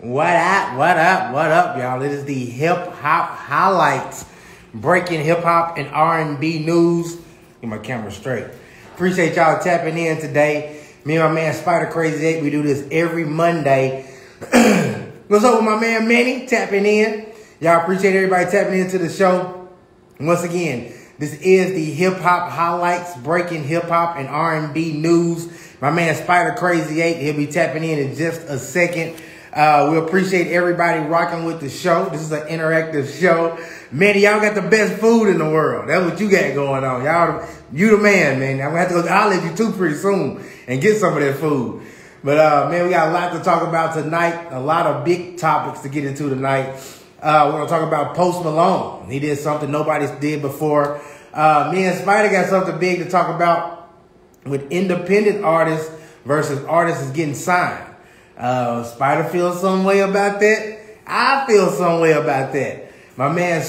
What up, what up, what up, y'all? It is the hip hop highlights, breaking hip hop and R&B news. Get my camera straight. Appreciate y'all tapping in today. Me and my man Spider Crazy 8, we do this every Monday. What's up with my man Manny tapping in? Y'all appreciate everybody tapping into the show. Once again, this is the hip hop highlights, breaking hip hop and R&B news. My man Spider Crazy 8, he'll be tapping in just a second. We appreciate everybody rocking with the show. This is an interactive show. Man, y'all got the best food in the world. That's what you got going on. Y'all, you the man, man. I'm gonna have to go holler at you too pretty soon and get some of that food. But man, we got a lot to talk about tonight. A lot of big topics to get into tonight. We're gonna talk about Post Malone. He did something nobody did before. Me and Spider got something big to talk about with independent artists versus artists is getting signed. Spider feels some way about that. I feel some way about that. My man,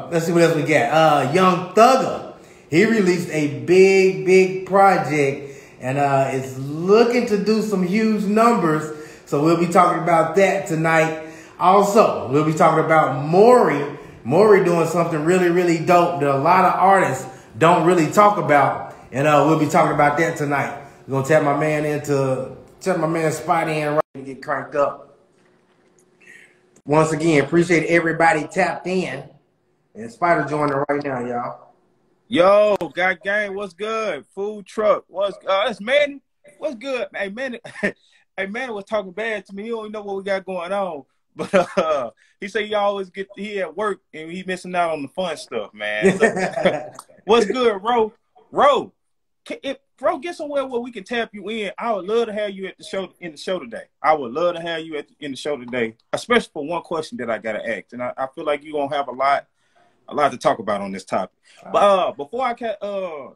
let's see what else we got. Young Thugger, he released a big project and it's looking to do some huge numbers. So we'll be talking about that tonight. Also, we'll be talking about Maury doing something really dope that a lot of artists don't really talk about. And we'll be talking about that tonight. We're gonna tap my man Spidey in right and get cranked up. Once again, appreciate everybody tapped in. And Spider joining right now, y'all. Yo, got gang, what's good? Food truck, what's that's Manny. What's good? Hey Manny, hey Manny was talking bad to me. He don't even know what we got going on. But he said he at work and he missing out on the fun stuff, man. So, what's good, bro? Bro, get somewhere where we can tap you in. I would love to have you at the show today. I would love to have you in the show today, especially for one question that I gotta ask. And I feel like you're gonna have a lot to talk about on this topic. But before I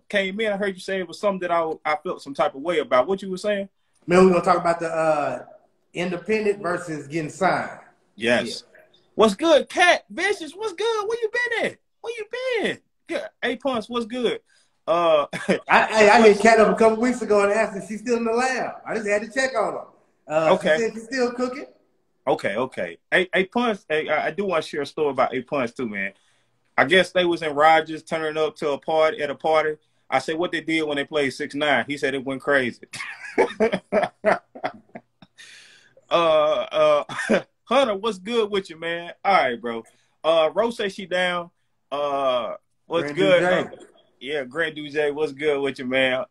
came in, I heard you say it was something that I felt some type of way about. What you were saying? Man, we're gonna talk about the independent versus getting signed. Yes. Yeah. What's good, Cat? Vicious, what's good? Where you been at? Where you been? Good. A-Punch, what's good? I hit Cat up a couple weeks ago and asked if she's still in the lab. I just had to check on her. Okay. She said she's still cooking. Okay. A-Punch, I do want to share a story about A-Punch too, man. I guess they was in Rogers turning up to a party. I said what they did when they played 6ix9ine. He said it went crazy. Hunter, what's good with you, man? All right, bro. Rose says she down. What's good? Yeah, Grand Duje, what's good with you, man?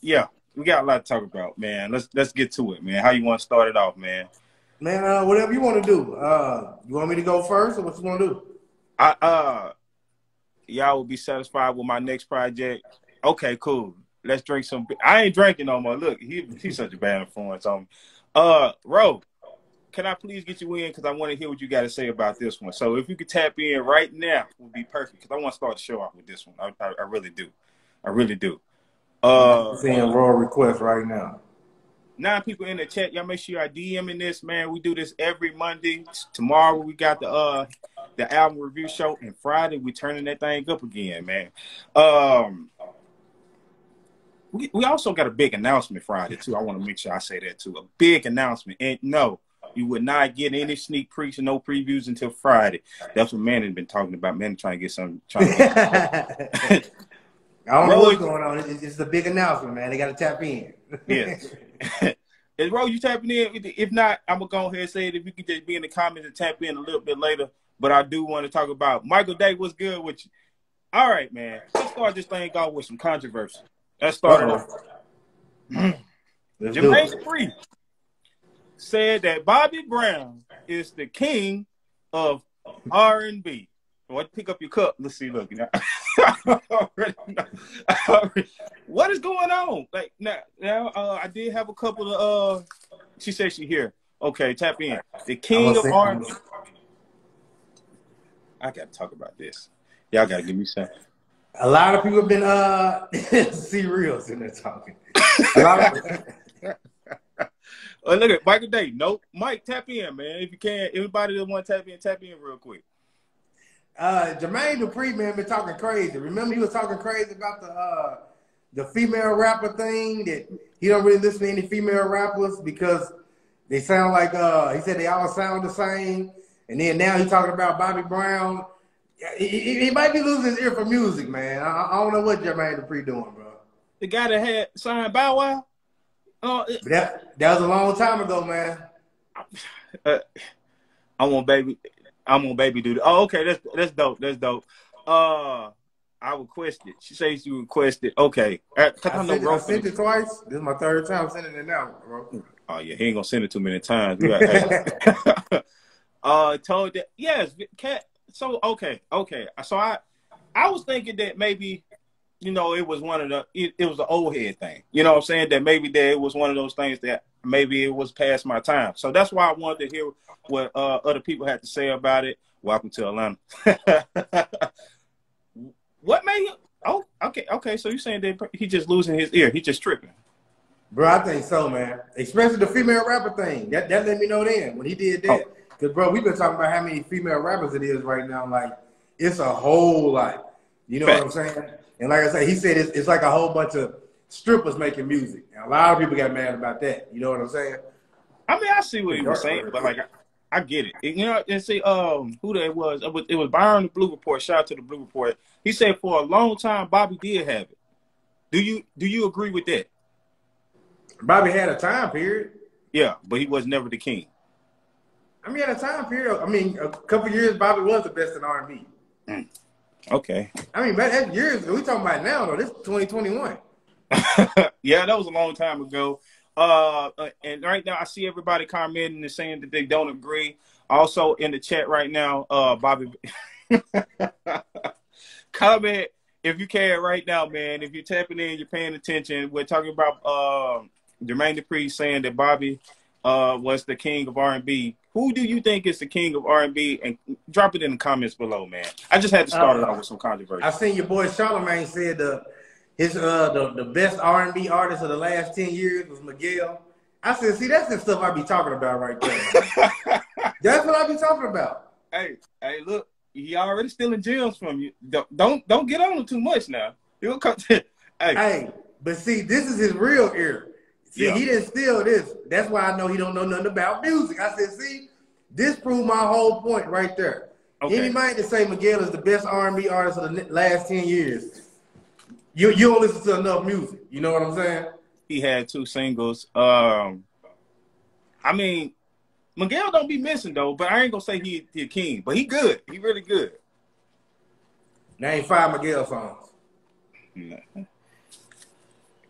Yeah, we got a lot to talk about, man. Let's get to it, man. How you want to start it off, man? Man, whatever you want to do. You want me to go first, or what you want to do? Y'all will be satisfied with my next project. Okay, cool. Let's drink some. I ain't drinking no more. Look, he's such a bad influence on me. Ro, can I please get you in? Because I want to hear what you got to say about this one. So if you could tap in right now, it would be perfect. Because I want to start the show off with this one. I really do. I really do. Saying raw request right now. 9 people in the chat. Y'all make sure y'all DMing this, man. We do this every Monday. Tomorrow we got the album review show. And Friday we turning that thing up again, man. We also got a big announcement Friday, too. I want to make sure I say that, too. A big announcement. And no, you would not get any sneak peeks and no previews until Friday. That's what Man has been talking about. Man trying to get some. I don't know what's going on. It's a big announcement, man. They got to tap in. Yes. Is Ro, you tapping in? If not, I'm going to go ahead and say it. If you could just be in the comments and tap in a little bit later. But I do want to talk about Michael Day. What's good with you? All right, man. Let's start this thing off with some controversy. Let's start it off. Jermaine Dupri said that Bobby Brown is the king of R&B. What? Pick up your cup. Let's see. Look, now. What is going on? Like now, I did have a couple of. She said she here. Okay, tap in. The king of R&B. I gotta talk about this. Y'all gotta give me some. A lot of people have been serials in there talking. A lot of look at Michael Day. Nope. Mike, tap in, man. If you can. Everybody that want to tap in real quick. Jermaine Dupri, man, been talking crazy. Remember he was talking crazy about the female rapper thing, that he don't really listen to any female rappers because They sound like he said they all sound the same. And then now he's talking about Bobby Brown. He might be losing his ear for music, man. I don't know what Jermaine Dupri doing, bro. The guy that had signed Bow Wow. But that was a long time ago, man. I'm on baby dude. Oh, okay, that's dope. That's dope. I requested. She says she requested. Okay, I sent it twice. This is my third time sending it now, bro. Oh yeah, he ain't gonna send it too many times. We got, told that yes, cat. So okay. So I was thinking that maybe, you know, it was one of the it was the old head thing. You know what I'm saying? That maybe it was one of those things that maybe it was past my time. So that's why I wanted to hear what other people had to say about it. Welcome to Atlanta. What made him? Oh, okay. So you're saying that he just losing his ear? He just tripping? Bro, I think so, man. Especially the female rapper thing. That let me know then when he did that. Because, bro, we've been talking about how many female rappers it is right now. Like, it's a whole lot. You know what I'm saying? And like I said, he said it's like a whole bunch of strippers making music. And a lot of people got mad about that. You know what I'm saying? I mean, I see what he was saying, but like, I get it. You know, and see, who that was? It was Byron the Blue Report. Shout out to the Blue Report. He said for a long time Bobby did have it. Do you agree with that? Bobby had a time period. Yeah, but he was never the king. I mean, at a time period. I mean, a couple years Bobby was the best in R&B. Okay. I mean, that's years. We talking about now though. This is 2021. Yeah, that was a long time ago. And right now I see everybody commenting and saying that they don't agree. Also in the chat right now, Bobby, comment if you can right now, man. If you're tapping in, you're paying attention. We're talking about Jermaine Dupri saying that Bobby was the king of R&B. Who do you think is the king of R&B? And drop it in the comments below, man. I just had to start it out with some controversy. I seen your boy Charlamagne said the best R&B artist of the last 10 years was Miguel. I said, see, that's the stuff I be talking about right there. That's what I be talking about. Hey, look, he already stealing gems from you. Don't get on him too much now. He'll come to, hey, but see, this is his real ear. See, He didn't steal this. That's why I know he don't know nothing about music. I said, see, this proved my whole point right there. Okay. Anybody to say Miguel is the best R&B artist of the last 10 years, you don't listen to enough music. You know what I'm saying? He had 2 singles. I mean, Miguel don't be missing though, but I ain't gonna say he a king. But he good. He really good. Name 5 Miguel songs. Nah.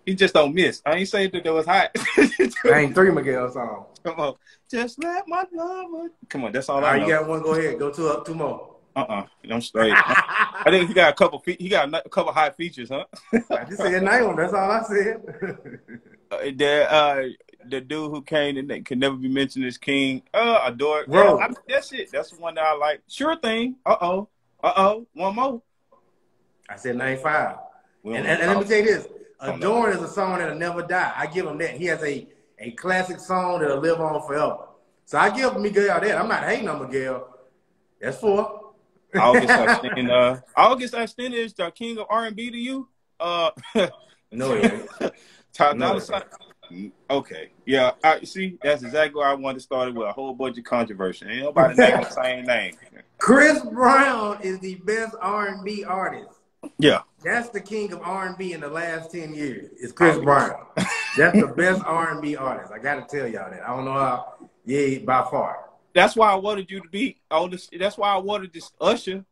He just don't miss. I ain't saying that was hot. Name 3 Miguel songs. Come on. Just let my love. Come on, that's all I know. You got one, go ahead. Go two more. I'm straight. I think he got a couple. He got a couple hot features, huh? I just said name them. That's all I said. The dude who came and can never be mentioned as king. Adore. Bro, that's it. That's the one that I like. Sure thing. One more. I said name 5. And let me tell you this. Adorn is a song that'll never die. I give him that. He has a classic song that'll live on forever. So I give Miguel that. I'm not hating on Miguel. That's 4. August Ashton is the king of R&B to you? No, it ain't. Okay. Yeah, see, that's exactly why I wanted to start it with a whole bunch of controversy. Ain't nobody naming the same name. Chris Brown is the best R&B artist. Yeah. That's the king of R&B in the last 10 years. It's Chris Brown. That's the best R&B artist. I got to tell y'all that. I don't know how. Yeah, by far. That's why I wanted you to be on this. That's why I wanted this Usher.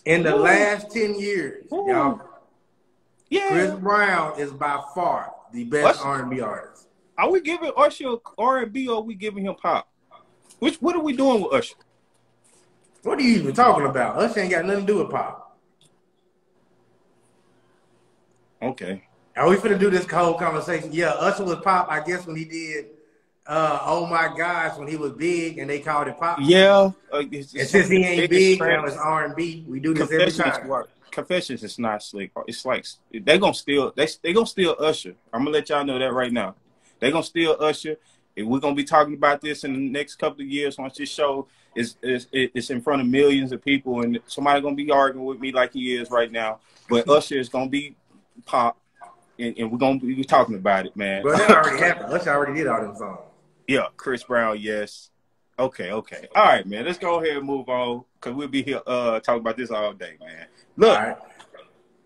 In the last 10 years, y'all. Yeah. Chris Brown is by far the best R&B artist. Are we giving Usher R&B or are we giving him pop? What are we doing with Usher? What are you even talking about? Usher ain't got nothing to do with pop. Okay. Are we finna do this whole conversation? Yeah, Usher was pop, I guess, when he did Oh My Gosh, when he was big and they called it pop. Yeah. And since he ain't big, now it's R&B. We do this every time. Confessions is not slick. It's like they gonna steal Usher. I'm gonna let y'all know that right now. They gonna steal Usher. And we're gonna be talking about this in the next couple of years once this show is in front of millions of people and somebody gonna be arguing with me like he is right now. But Usher is gonna be pop and we're gonna be talking about it, man. But that already happened. Usher already did all them songs. Yeah, Chris Brown, yes. Okay. All right, man. Let's go ahead and move on because we'll be here talking about this all day, man. All Look, right.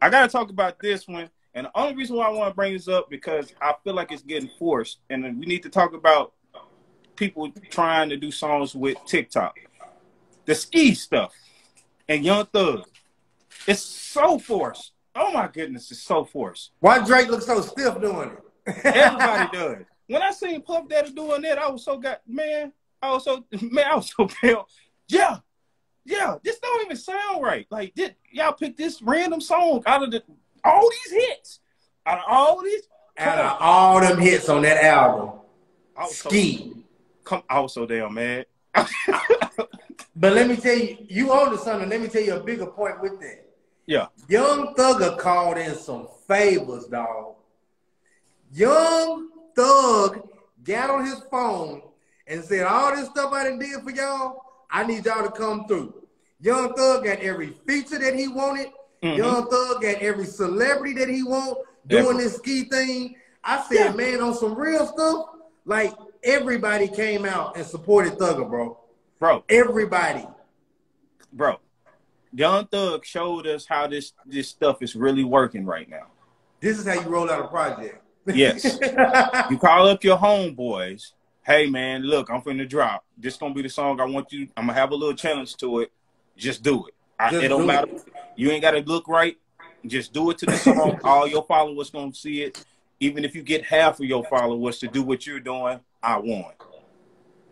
I gotta talk about this one, and the only reason why I want to bring this up because I feel like it's getting forced, and we need to talk about people trying to do songs with TikTok, the ski stuff, and Young Thug. It's so forced. Oh my goodness, it's so forced. Why Drake looks so stiff doing it? Everybody does. When I seen Puff Daddy doing that, I was so I was so pale. Yeah. This don't even sound right. Like, y'all picked this random song out of all these hits. Out of all them hits on that album. Ski. I was so damn mad. But let me tell you, you own to something. Let me tell you a bigger point with that. Yeah. Young Thugger called in some favors, dog. Young Thug got on his phone and said, all this stuff I done did for y'all, I need y'all to come through. Young Thug got every feature that he wanted. Mm-hmm. Young Thug got every celebrity that he want doing this ski thing. I said, man, on some real stuff, like everybody came out and supported Thugger, bro. Everybody. Bro. Young Thug showed us how this stuff is really working right now. This is how you roll out a project. Yes. You call up your homeboys. Hey, man, look, I'm finna drop. This gonna be the song I want you. I'm gonna have a little challenge to it. Just do it. It don't matter. You ain't gotta look right. Just do it to the song. All your followers gonna see it. Even if you get half of your followers to do what you're doing, I won.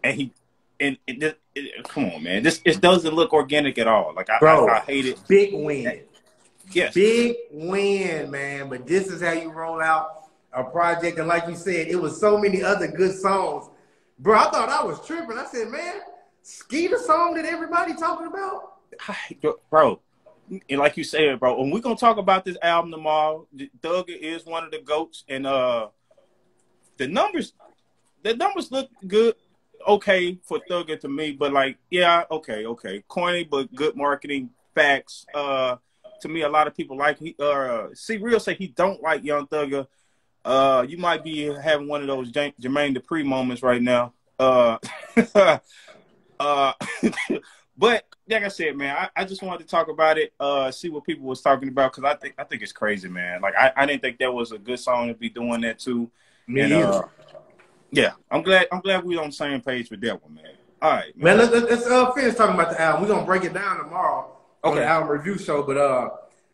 And come on, man. It doesn't look organic at all. Like I hate it. Big win. Yes. Big win, man. But this is how you roll out a project. And like you said, it was so many other good songs. Bro, I thought I was tripping. I said, man, Ski the song that everybody talking about? Bro, and like you said, bro, when we're going to talk about this album tomorrow, Thugger is one of the GOATs. And the numbers look good. Okay for Thugger to me, but like, yeah, okay. Corny, but good marketing facts. To me, a lot of people like see real say he don't like Young Thugger. You might be having one of those Jermaine Dupri moments right now. But like I said, man, I just wanted to talk about it, see what people was talking about, because I think it's crazy, man. Like I didn't think that was a good song to be doing that too. Me either. Yeah, I'm glad we're on the same page with that one, man. All right, man. Let's finish talking about the album. We're gonna break it down tomorrow on the album review show. But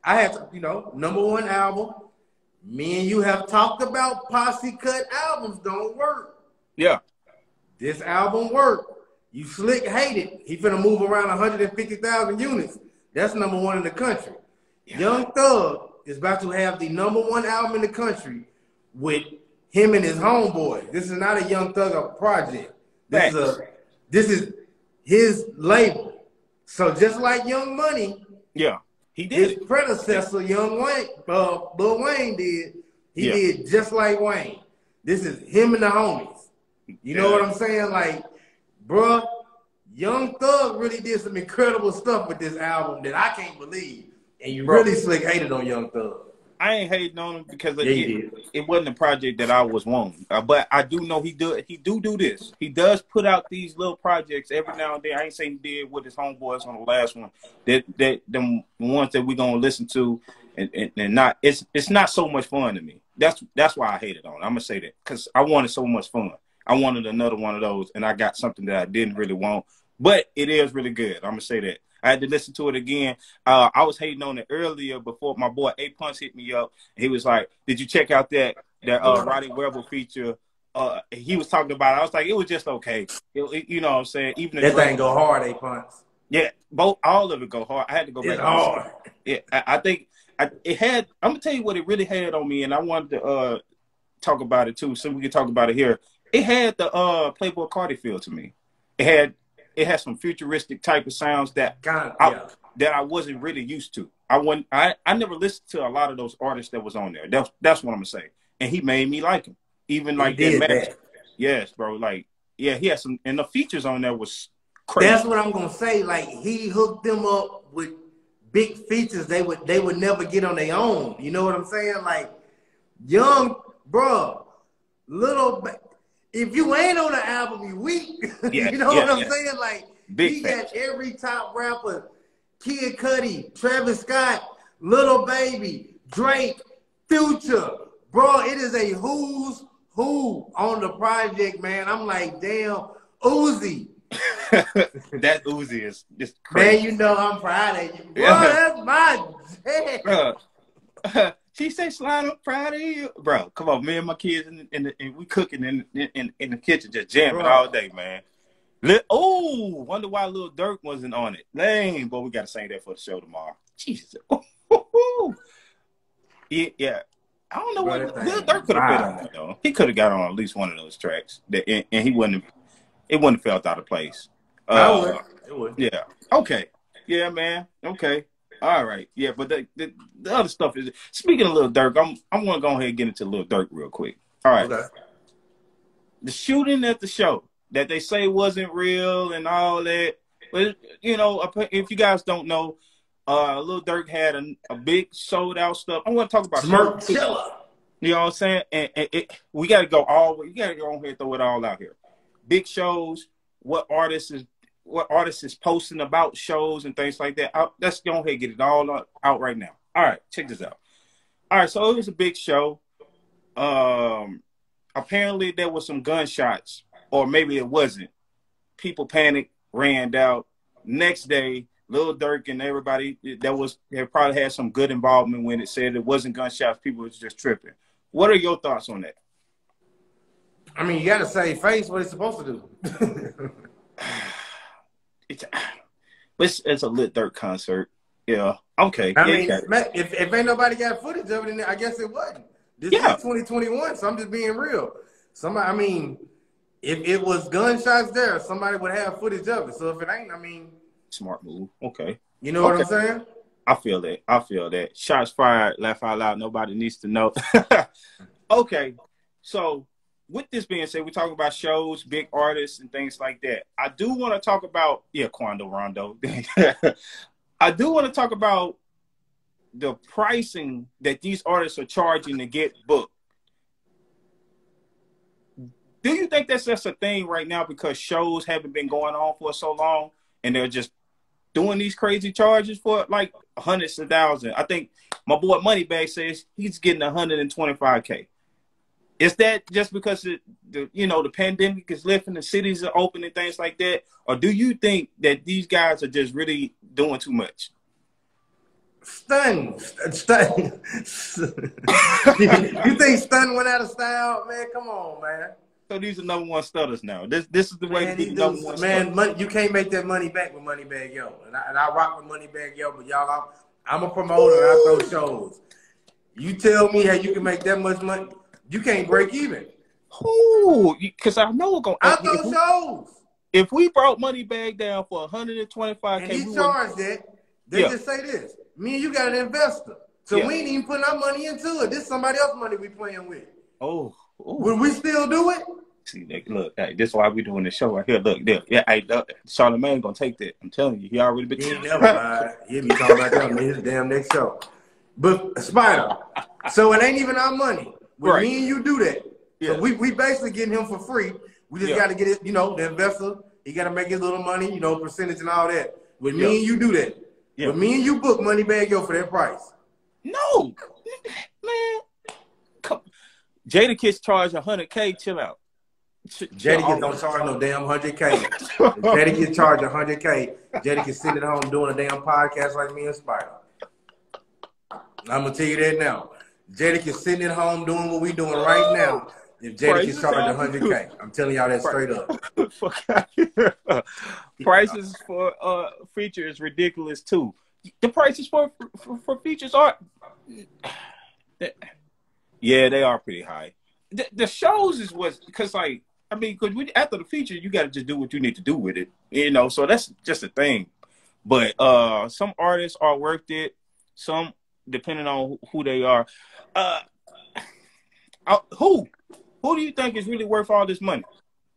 I had to, #1 album. Me and you have talked about posse cut albums don't work. Yeah. This album worked. You slick hate it. He finna move around 150,000 units. That's #1 in the country. Yeah. Young Thug is about to have the #1 album in the country with him and his homeboy. This is not a Young Thug project. This is his label. So just like Young Money, yeah, he did. His predecessor, Young Wayne, Lil Wayne did. He did just like Wayne. This is him and the homies. You know what I'm saying? Like, bruh, Young Thug really did some incredible stuff with this album that I can't believe. And you really slick hated on Young Thug. I ain't hating on him because it wasn't a project that I was wanting. But I do know he do this. He does put out these little projects every now and then. I ain't saying he did with his homeboys on the last one. That them ones that we gonna listen to and not it's not so much fun to me. That's why I hate it on. I'm gonna say that because I wanted so much fun. I wanted another one of those, and I got something that I didn't really want. But it is really good. I'm gonna say that. I had to listen to it again. I was hating on it earlier before my boy A Punch hit me up. He was like, "Did you check out that Roddy Rebel feature?" He was talking about it. I was like, "It was just okay." You know what I'm saying? Even that thing go hard, A Punch. Yeah, all of it go hard. I had to go back. It's hard. Yeah, I think it had. I'm gonna tell you what it really had on me, and I wanted to talk about it too, so we can talk about it here. It had the Playboy Cardi feel to me. It had some futuristic type of sounds that I wasn't really used to. I never listened to a lot of those artists that was on there. That's what I'm gonna say. And he made me like him. Even like that. Yes, bro. Like, yeah, he had some, and the features on there was crazy. That's what I'm gonna say. Like, he hooked them up with big features they would never get on their own. You know what I'm saying? Like, Young, bro, if you ain't on the album, you weak. Yeah, You know what I'm saying? Like, big he facts. got every top rapper, Kid Cudi, Travis Scott, Lil Baby, Drake, Future. Bro, it is a who's who on the project, man. I'm like, damn, Uzi. That Uzi is just crazy. Man, you know I'm proud of you. Bro, that's my jam. She say slide up proud of you. Bro, come on, me and my kids and we cooking in the kitchen, just jamming all day, man. Wonder why Lil Durk wasn't on it. Dang, but we gotta sing that for the show tomorrow. Jesus. Yeah. I don't know what Lil Durk could have been on that though. He could have got on at least one of those tracks, and he wouldn't have felt out of place. It would. Yeah. Okay. Yeah, man. Okay. All right. Yeah, but the other stuff is, speaking of Lil Durk, I'm gonna go ahead and get into Lil Durk real quick. All right. Okay. The shooting at the show that they say wasn't real and all that, but you know, if you guys don't know, Lil Durk had a big sold out stuff. I want to talk about Smirk Killer. You know what I'm saying? And we got to go all. You got to go on here and throw it all out here. Big shows. What artists is posting about shows and things like that. Let's go ahead and get it all out right now. All right, check this out. All right, so it was a big show. Apparently there was some gunshots, or maybe it wasn't. People panicked, ran out. Next day, Lil Durk and everybody that probably had some good involvement when it said it wasn't gunshots. People was just tripping. What are your thoughts on that? I mean, you got to save face. What it's supposed to do. It's a Lil Durk concert. Yeah. Okay. I mean, if ain't nobody got footage of it, I guess it wasn't. This is 2021, so I'm just being real. I mean, if it was gunshots there, somebody would have footage of it. So if it ain't, I mean, smart move. Okay. You know what I'm saying? I feel that. Shots fired, laugh out loud. Nobody needs to know. Okay. So with this being said, we're talking about shows, big artists, and things like that. I do want to talk about, Quando Rondo. I do want to talk about the pricing that these artists are charging to get booked. Do you think that's just a thing right now because shows haven't been going on for so long and they're just doing these crazy charges for like hundreds of thousands? I think my boy Moneybag says he's getting $125K. Is that just because the pandemic is lifting, the cities are open and things like that? Or do you think that these guys are just really doing too much? Stun. You think Stun went out of style? Man, come on, man. So these are number one stutters now. This is the way to be number one stutters. Man, you can't make that money back with Moneybag Yo. And I rock with Moneybag Yo, but y'all, I'm a promoter and I throw shows. You tell me how you can make that much money. You can't break even. Ooh, because I know we're going to. I throw shows. If we brought Moneybag down for $125K. And he charged that, they just say this. Me and you got an investor. So we ain't even putting our money into it. This is somebody else's money we playing with. Oh. Would we still do it? See, look, hey, this is why we doing this show right here. Look, there. Yeah, Charlamagne gonna take that. I'm telling you, he already been. He ain't never lied. He'll be talking about that on his damn next show. But Spider, so it ain't even our money. When me and you do that, so we basically getting him for free. We just got to get it, the investor. He got to make his little money, percentage and all that. When me and you do that, when me and you book Moneybag Yo for that price. No, man. Come. Jadakiss charge $100K. Chill out. Jadakiss don't charge no damn $100K. Jadakiss charge $100K. Jadakiss sitting at home doing a damn podcast like me and Spider. I'm gonna tell you that now. Jadakiss sitting at home doing what we doing right now. If Jadakiss charge $100K, I'm telling y'all that straight up. Prices for features ridiculous too. The prices for features are. Yeah, they are pretty high. The shows is because after the feature, you got to just do what you need to do with it, so that's just a thing. But some artists are worth it. Some, depending on who they are. Who do you think is really worth all this money?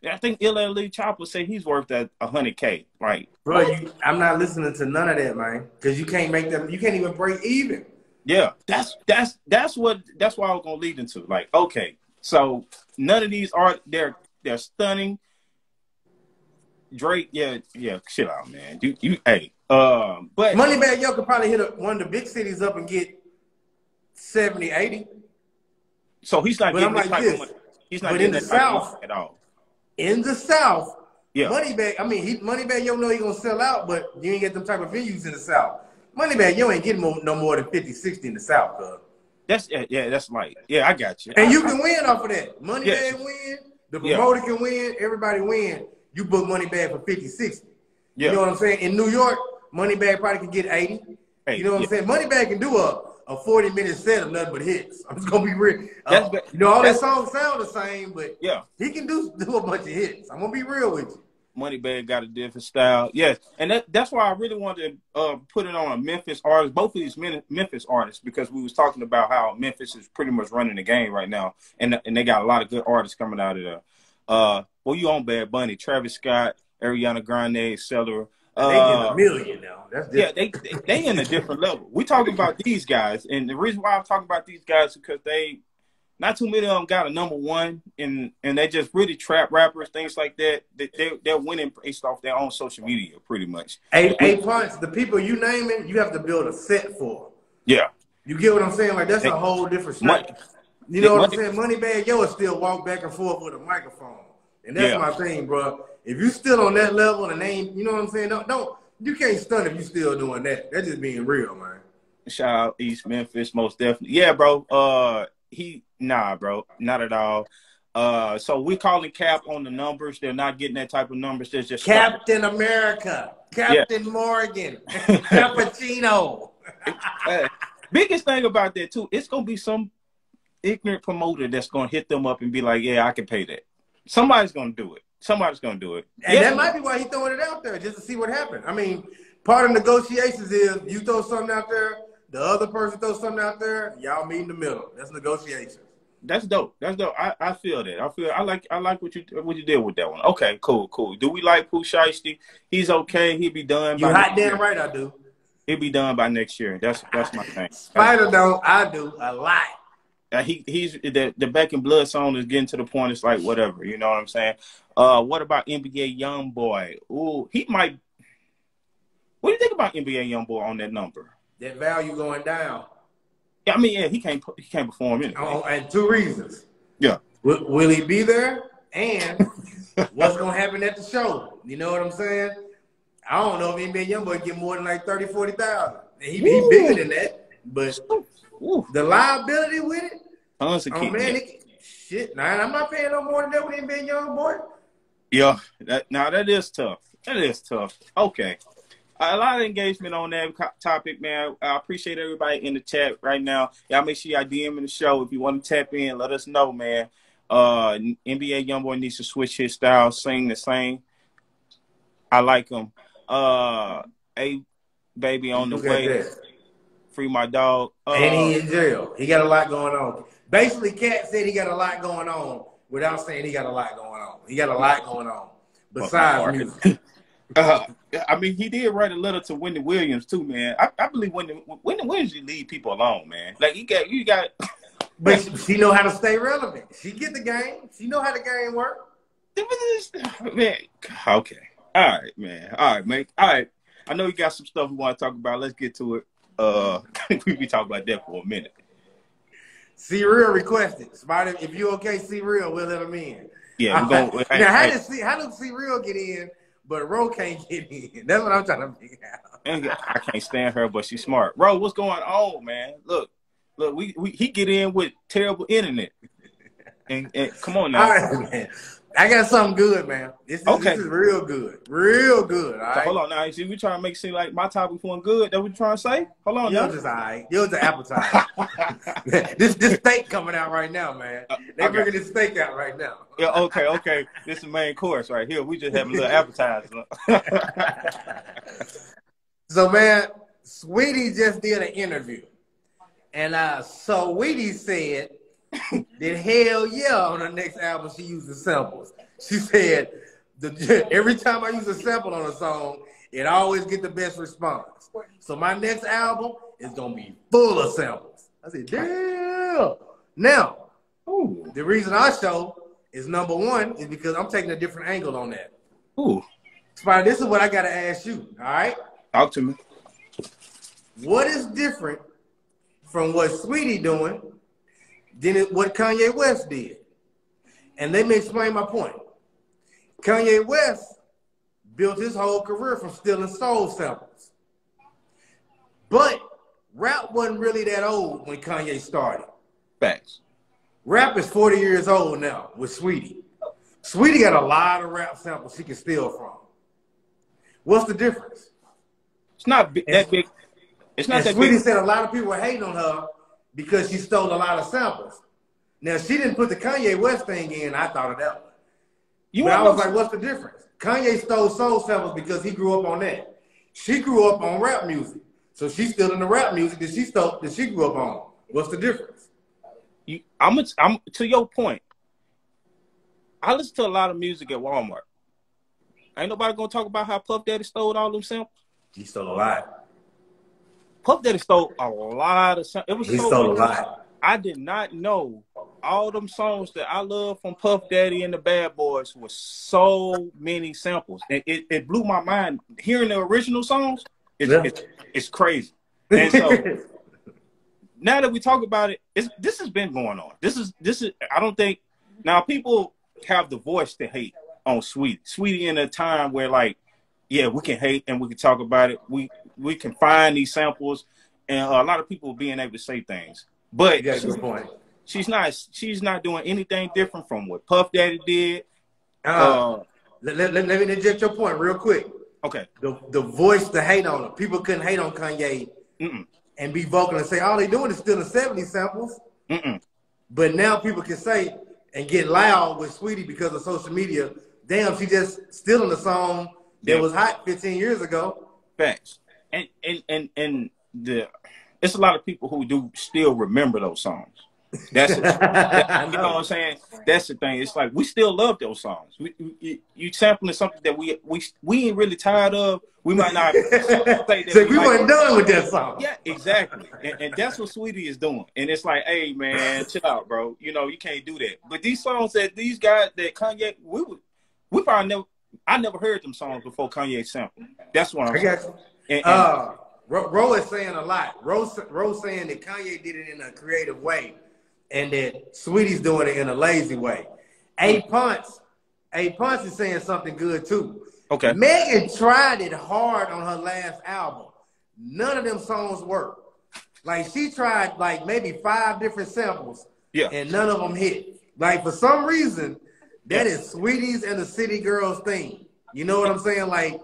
I think LL Chopper say he's worth that $100K, right? Bro, I'm not listening to none of that, man, because you can't make them. You can't even break even. Yeah, that's why I was gonna lead into. Like, okay, so none of these are they're They're stunning. Drake, yeah, chill out, man. Hey, but Moneybagg Yo could probably hit one of the big cities up and get 70, 80. So he's not but getting I'm this like type this. of money. He's not But getting in the that type of South, money at all. In the South, yeah. Moneybagg Yo know he gonna sell out, but you ain't get them type of venues in the South. Moneybagg Yo ain't getting no more than 50, 60 in the South, cuz. That's like, I got you. And you can win off of that. Moneybagg yes. win, the promoter can win, everybody win. You book Moneybagg for 50, 60. You know what I'm saying? In New York, Moneybagg probably can get 80. You know what I'm saying? Moneybagg can do a 40-minute set of nothing but hits. I'm just gonna be real. All their songs sound the same, but he can do a bunch of hits. I'm gonna be real with you. Moneybagg got a different style. Yes. And that's why I really wanted to put it on a Memphis artist, both of these Memphis artists, because we was talking about how Memphis is pretty much running the game right now. And they got a lot of good artists coming out of there. Well, you on Bad Bunny, Travis Scott, Ariana Grande, etc. They getting $1 million now. That's different. they in a different level. We talking about these guys, and the reason why I'm talking about these guys is because they not too many of them got a #1, and they just really trap rappers, things like that. They're winning based off their own social media, pretty much. Hey, Punch, the people you naming, you have to build a set for. Yeah. You get what I'm saying? Like, that's a whole different shit. You know what I'm saying? Moneybagg Yo will still walk back and forth with a microphone. And that's my thing, bro. If you still on that level and they ain't, you know what I'm saying? You can't stun if you still doing that. That's just being real, man. Shout out East Memphis, most definitely. Yeah, bro. Bro, not at all. So we're calling cap on the numbers. They're not getting that type of numbers. They're just Captain America, Captain Morgan, Cappuccino. Biggest thing about that too, it's gonna be some ignorant promoter that's gonna hit them up and be like, "Yeah, I can pay that." Somebody's gonna do it. And that might be why he's throwing it out there, just to see what happens. I mean, part of negotiations is you throw something out there, the other person throws something out there, y'all meet in the middle. That's negotiations. That's dope. I feel that. I like what you did with that one. Okay, cool. Do we like Pooh Shiesty? He's okay. He'll be done. You hot damn right I do. He'll be done by next year. That's my thing. Spider don't. I do a lot. He's the Back in Blood song is getting to the point. It's like whatever, you know what I'm saying. What about NBA YoungBoy? Ooh, he might. What do you think about NBA YoungBoy on that number? That value going down. I mean, he can't perform anyway. And 2 reasons. Yeah. Will he be there? And what's gonna happen at the show? You know what I'm saying? I don't know if NBA YoungBoy get more than like 30, 40,000. He bigger than that, but. Ooh. The liability with it? Man, shit. Nah, I'm not paying no more than that with him being YoungBoy. Yeah, that is tough. Okay. A lot of engagement on that topic, man. I appreciate everybody in the chat right now. Y'all make sure y'all DM in the show. If you want to tap in, let us know, man. NBA YoungBoy needs to switch his style, sing the same. I like him. Hey, baby on the way. Free my dog. And he in jail. He got a lot going on. Basically, Cat said he got a lot going on without saying he got a lot going on. He got a lot going on besides music. I mean, he did write a letter to Wendy Williams too, man. I believe Wendy Williams leave people alone, man. Like you got. But she know how to stay relevant. She get the game. She know how the game work. Man, okay. All right, man. All right, man. All right. I know you got some stuff we want to talk about. Let's get to it. We be talking about that for a minute. C Real requested. Spider, if you okay, C Real, we'll let him in. Yeah, we're going. Now, how does C Real get in, but Ro can't get in? That's what I'm trying to figure out. I can't stand her, but she's smart. Ro, what's going on, man? Look, he get in with terrible internet. And come on now. All right, man. I got something good, man. This is real good. Real good. All right. So hold on now. See, we trying to make it seem like my topic wasn't good. That what you trying to say? Hold on now. You're just all right. You're the appetizer. this steak coming out right now, man. They bringing this steak out right now. Yeah, okay. This is the main course right here. We just having a little appetizer. So, man, Saweetie just did an interview. And Saweetie said that hell yeah, on her next album she uses samples. She said every time I use a sample on a song, it always get the best response. So my next album is gonna be full of samples. I said, damn. Now, the reason I show is number one is because I'm taking a different angle on that. Ooh. Spider, this is what I got to ask you, all right? Talk to me. What is different from what Saweetie doing than what Kanye West did? And let me explain my point. Kanye West built his whole career from stealing soul samples. But rap wasn't really that old when Kanye started. Facts. Rap is 40 years old now with Saweetie. Saweetie got a lot of rap samples she can steal from. What's the difference? It's not that big. It's not that Saweetie big. said a lot of people were hating on her because she stole a lot of samples. Now, she didn't put the Kanye West thing in. I thought of that one. But I was like, what's the difference? Kanye stole soul samples because he grew up on that. She grew up on rap music. So she's still in the rap music that she grew up on. What's the difference? I'm to your point. I listen to a lot of music at Walmart. Ain't nobody gonna talk about how Puff Daddy stole all them samples. He stole a lot. Puff Daddy stole a lot of samples. He stole a lot. I did not know all them songs that I love from Puff Daddy and the Bad Boys was so many samples. It blew my mind. Hearing the original songs, it's crazy. And so now that we talk about it, this has been going on. This is. I don't think now people have the voice to hate on Saweetie. Saweetie in a time where like, yeah, we can hate and we can talk about it. We can find these samples, and a lot of people being able to say things. But you got a good point. She's not doing anything different from what Puff Daddy did. Let me interject your point real quick. Okay. The voice to hate on her. People couldn't hate on Kanye and be vocal and say all they doing is stealing 70 samples. But now people can say and get loud with Saweetie because of social media. Damn, she just stealing a song that was hot 15 years ago. Facts. And it's a lot of people who do still remember those songs. That's you know what I'm saying. That's the thing. It's like we still love those songs. You sampling something that we ain't really tired of. We might not say that so we weren't done with that song. Yeah, exactly. And that's what Saweetie is doing. And it's like, hey man, chill out, bro. You know you can't do that. But these songs that these guys that Kanye, we probably never. I never heard them songs before Kanye sampled. That's what I'm saying. Ro is saying a lot. Ro saying that Kanye did it in a creative way, and that Saweetie's doing it in a lazy way. A Punch is saying something good too. Okay. Megan tried it hard on her last album. None of them songs worked. Like she tried like maybe 5 different samples, and none of them hit. Like for some reason, that is Saweetie's and the City Girls thing. You know what I'm saying? Like.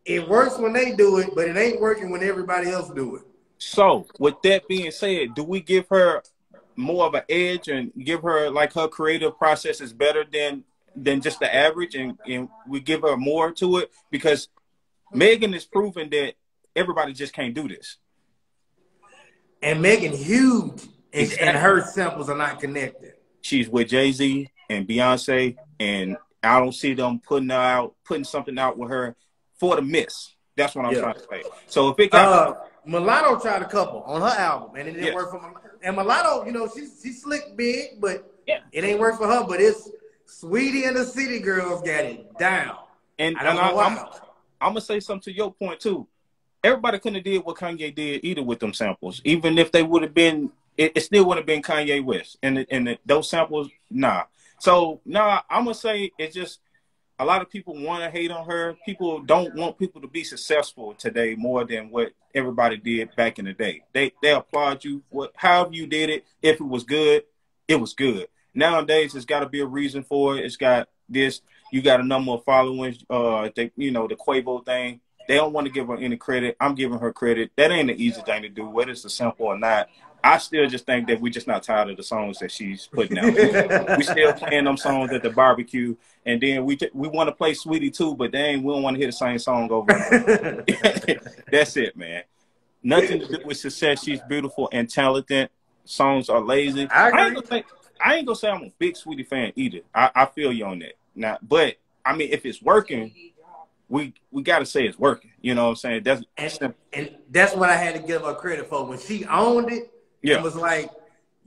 It works when they do it, but it ain't working when everybody else do it. So, with that being said, do we give her more of an edge and give her like her creative process is better than just the average, and we give her more to it? Because Megan is proving that everybody just can't do this. And Megan huge, and her samples are not connected. She's with Jay-Z and Beyonce, and I don't see them putting something out with her for the miss. That's what I'm trying to say. So if it got Mulatto tried a couple on her album, and it didn't work for Mulatto. And Mulatto, you know, she's slick big, but it ain't work for her. But it's Saweetie and the City Girls got it down. And I'm gonna say something to your point too. Everybody couldn't have did what Kanye did either with them samples. Even if they would have been, it still would have been Kanye West. And those samples, nah. So I'm gonna say it's just. A lot of people want to hate on her. People don't want people to be successful today more than what everybody did back in the day. They applaud you however you did it. If it was good, it was good. Nowadays, it's got to be a reason for it. It's got this. You got a number of followers. The Quavo thing. They don't want to give her any credit. I'm giving her credit. That ain't an easy thing to do, whether it's a sample or not. I still just think that we're just not tired of the songs that she's putting out. We still playing them songs at the barbecue, and then we want to play Saweetie too, but we don't want to hear the same song over. That's it, man. Nothing to do with success. She's beautiful and talented. Songs are lazy. I ain't gonna say I'm a big Saweetie fan either. I feel you on that. Now, but I mean, if it's working, we got to say it's working. You know what I'm saying? And that's what I had to give her credit for. When she owned it, it was like,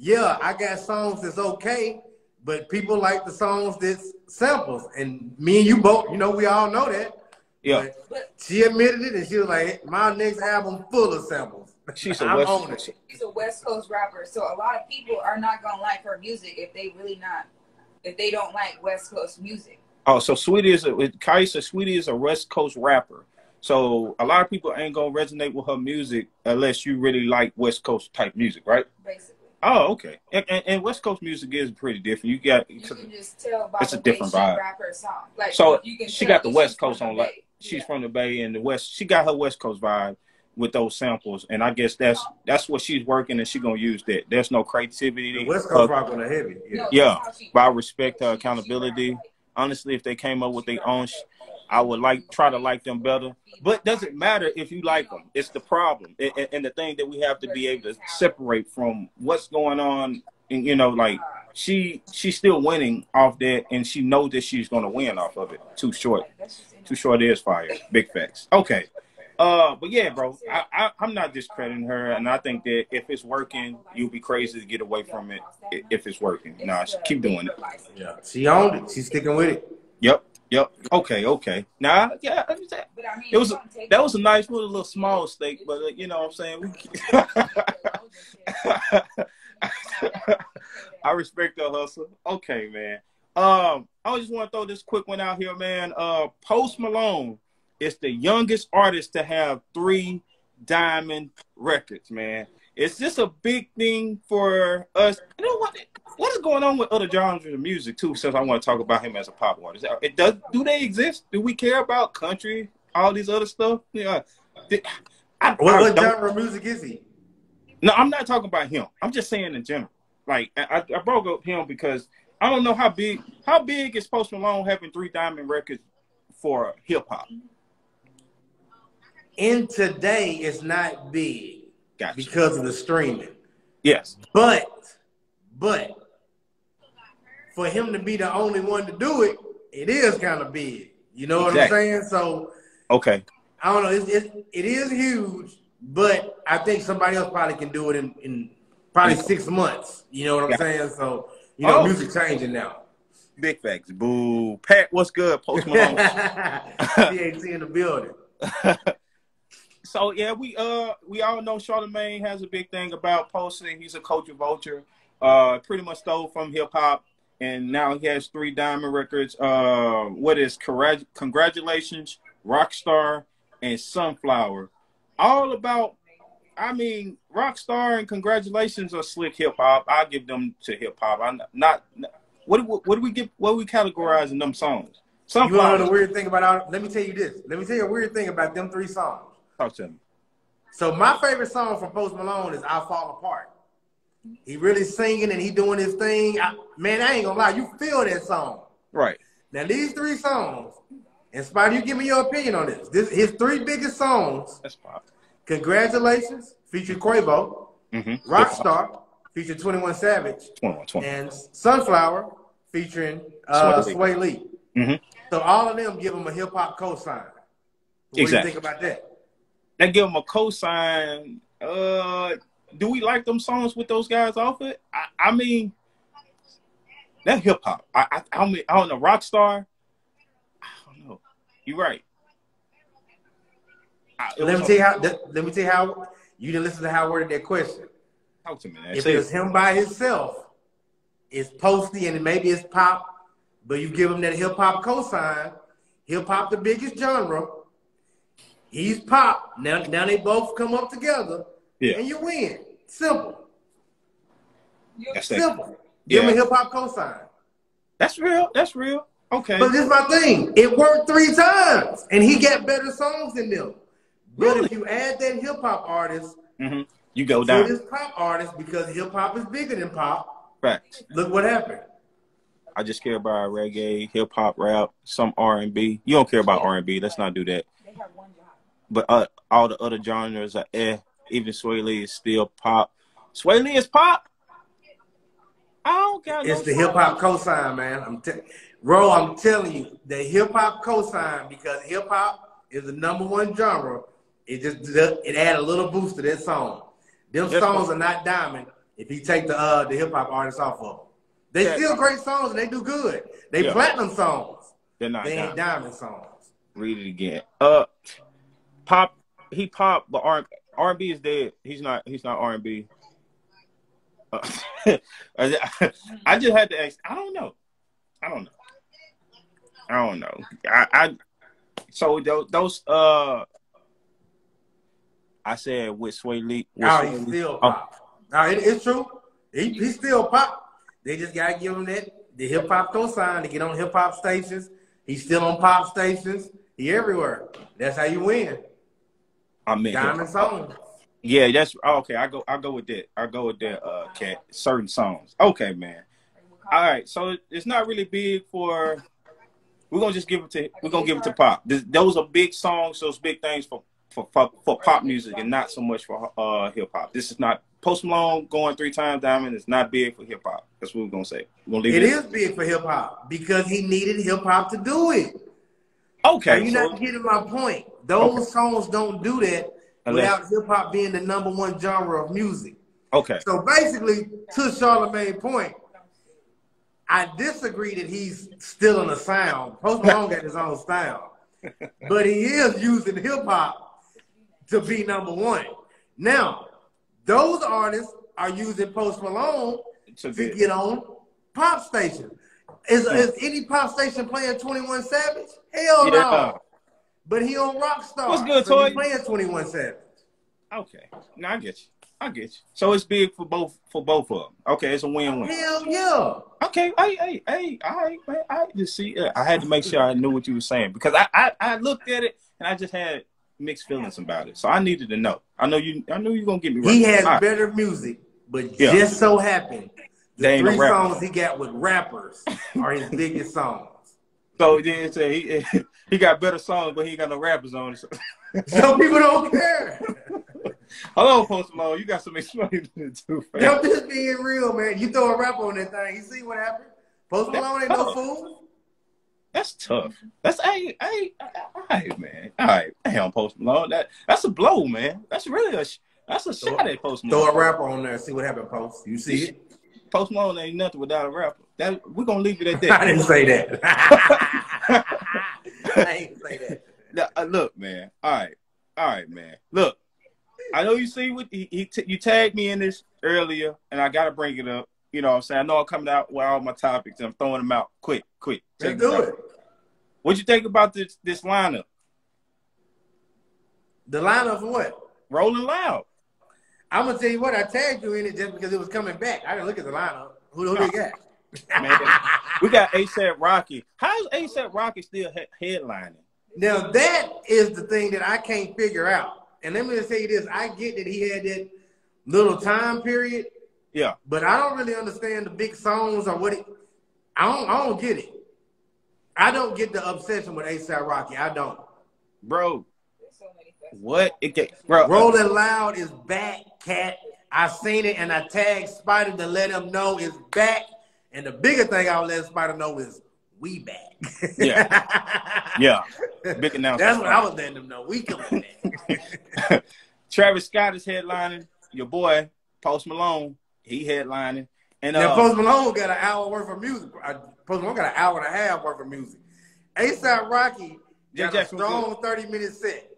I got songs that's okay. but people like the songs that's samples. And me and you both, you know, we all know that. Yeah. But she admitted it, and she was like, "My next album full of samples." She's a I'm West. on it. She's a West Coast rapper, so a lot of people are not gonna like her music if they don't like West Coast music. Oh, so Kai said Saweetie is a West Coast rapper. So a lot of people ain't gonna resonate with her music unless you really like West Coast type music, right? Basically. Oh, okay. And West Coast music is pretty different. You can just tell by it's the a different way she vibe. rap her song. Like, so you can she tell got the West Coast on, like she's yeah. from the Bay and the West. She got her West Coast vibe with those samples, and I guess that's what she's working, and she gonna use that. There's no creativity. The West Coast rock on the heavy. No, yeah. But I respect her accountability. Honestly, if they came up with their own, I would try to like them better. But it doesn't matter if you like them. It's the problem, and the thing that we have to be able to separate from what's going on. And you know, like she's still winning off that, and she knows that she's gonna win off of it. Too short is fire. Big facts. Okay. But yeah, bro, I'm not discrediting her, and I think that if it's working, you'll be crazy to get away from it if it's working. Nah, keep doing it. Yeah, she owned it. She's sticking with it. Yep. Okay. Nah, yeah, that was a nice little small steak, but you know what I'm saying. I respect the hustle. Okay, man. I just want to throw this quick one out here, man. Post Malone is the youngest artist to have 3 diamond records, man. Is this a big thing for us? You know what is going on with other genres of music too? Since I want to talk about him as a pop artist, do they exist? Do we care about country, all these other stuff? Yeah. What genre of music is he? No, I'm not talking about him. I'm just saying in general. Like I broke up him because I don't know how big is Post Malone having 3 diamond records for hip hop. In today, it's not big because of the streaming. Yes, but for him to be the only one to do it, it is kind of big. You know what I'm saying? So okay, I don't know. It is huge, but I think somebody else probably can do it in probably 6 months. You know what I'm saying? So you know, music changing now. Big facts. Boo. Pat, what's good? Post Malone. PAT in the building. So yeah, we all know Charlamagne has a big thing about posting. He's a culture vulture. Pretty much stole from hip hop, and now he has 3 diamond records. What is Congratulations, Rockstar, and Sunflower. All about. I mean, Rockstar and Congratulations are slick hip hop. I give them to hip hop. I'm not. What do we get? What we categorize in them songs? Sunflower. You want to know the weird thing about? Let me tell you this. Let me tell you a weird thing about them 3 songs. Talk to me. So my favorite song from Post Malone is "I Fall Apart." He really singing and he doing his thing. Man, I ain't gonna lie, you feel that song. Right. Now these 3 songs, and Spider, you give me your opinion on this. His 3 biggest songs. That's pop. Congratulations, featuring Quavo. Mm-hmm. Rockstar, featuring 21 Savage. 21. And Sunflower, featuring Sway Lee. Mm-hmm. So all of them give him a hip hop cosign. What do you think about that? They give him a cosign. Do we like them songs with those guys off it? I mean, that hip hop. I don't know. Rockstar. I don't know. You're right. Let me tell you how you didn't listen to how I worded that question. Talk to me, man. If it was him by himself, it's posty and maybe it's pop, but you give him that hip hop cosign. Hip hop the biggest genre. He's pop. Now they both come up together, and you win. Simple. Simple. Give him a hip hop cosign. That's real. Okay. But this is my thing. It worked 3 times, and he got better songs than them. But if you add that hip hop artist, you go down. To this pop artist, because hip hop is bigger than pop. Facts. Look what happened. I just care about reggae, hip hop, rap, some R&B. You don't care about R&B. Let's not do that. They have one job. But all the other genres are Even Sway Lee is still pop. Sway Lee is pop. I don't care. It's the hip hop cosign, man. I'm telling you, the hip hop cosign, because hip hop is the #1 genre. It add a little boost to that song. Them songs are not diamond if you take the hip hop artists off of them. They still great songs and they do good. They platinum songs. They're not. They ain't diamond songs. Read it again. Pop. He pop, but R&B is dead. He's not R&B. I just had to ask. I don't know. So those I said with Saweetie. He's still pop. No, it's true. He's still pop. They just gotta give him that the hip hop cosign to get on hip hop stations. He's still on pop stations. He everywhere. That's how you win. I mean, diamond songs. Yeah, that's okay. I go with that. Cat. Certain songs. Okay, man. All right. So it's not really big for. We're gonna give it to pop. Those are big songs. Those big things for pop music, and not so much for hip hop. This is not Post Malone going 3 times diamond. It's not big for hip hop. That's what we're gonna say. It is big for hip hop because he needed hip hop to do it. Okay, you're not getting my point. Those songs don't do that without hip hop being the #1 genre of music. Okay. So basically, to Charlemagne's point, I disagree that he's stealing a sound. Post Malone got his own style, but he is using hip hop to be #1. Now, those artists are using Post Malone to get on pop stations. Is any pop station playing 21 Savage? Hell no. But he on Rockstar. What's good, so Toy? He playing 21 Savage. Okay. No, I get you. So it's big for both of them. Okay, it's a win-win. Hell yeah. Okay. Hey, all right, man. I just see. I had to make sure I knew what you were saying because I looked at it and I just had mixed feelings about it. So I needed to know. I know you're gonna get me right. He has better music, but just so happened the 3 songs he got with rappers are his biggest songs. So then say he got better songs, but he ain't got no rappers on it. So people don't care. Hello, Post Malone. You got some explaining to do. I'm just being real, man. You throw a rapper on that thing, you see what happened? Post Malone ain't no fool. That's tough. That's all right, man. All right, damn, Post Malone. That's a blow, man. That's really a shot at Post Malone. Throw a rapper on there, see what happened, Post. You see it? Post Malone ain't nothing without a rapper. We're gonna leave it at that. I didn't say that. I ain't say that. Now, look, man. All right, man. Look, I know you see what you tagged me in this earlier, and I gotta bring it up. You know what I'm saying? I know I'm coming out with all my topics, and I'm throwing them out quick. Let's do it. What'd you think about this lineup? The lineup for what? Rolling Loud. I'm gonna tell you what, I tagged you in it just because it was coming back. I didn't look at the lineup. Who they got? Man, we got ASAP Rocky. How's ASAP Rocky still headlining? Now that is the thing that I can't figure out. And let me just say this: I get that he had that little time period. Yeah. But I don't really understand the big songs or what. I don't get it. I don't get the obsession with ASAP Rocky. I don't, bro. What? Bro. Rolling Loud is back, cat. I seen it and I tagged Spider to let him know it's back. And the bigger thing I'll let Spider know is we back. Yeah. Big announcement. That's what I was letting them know. We coming back. Travis Scott is headlining. Your boy, Post Malone, he headlining. And now, Post Malone got an hour worth of music. Post Malone got an hour and a half worth of music. ASAP Rocky got a strong 30-minute set.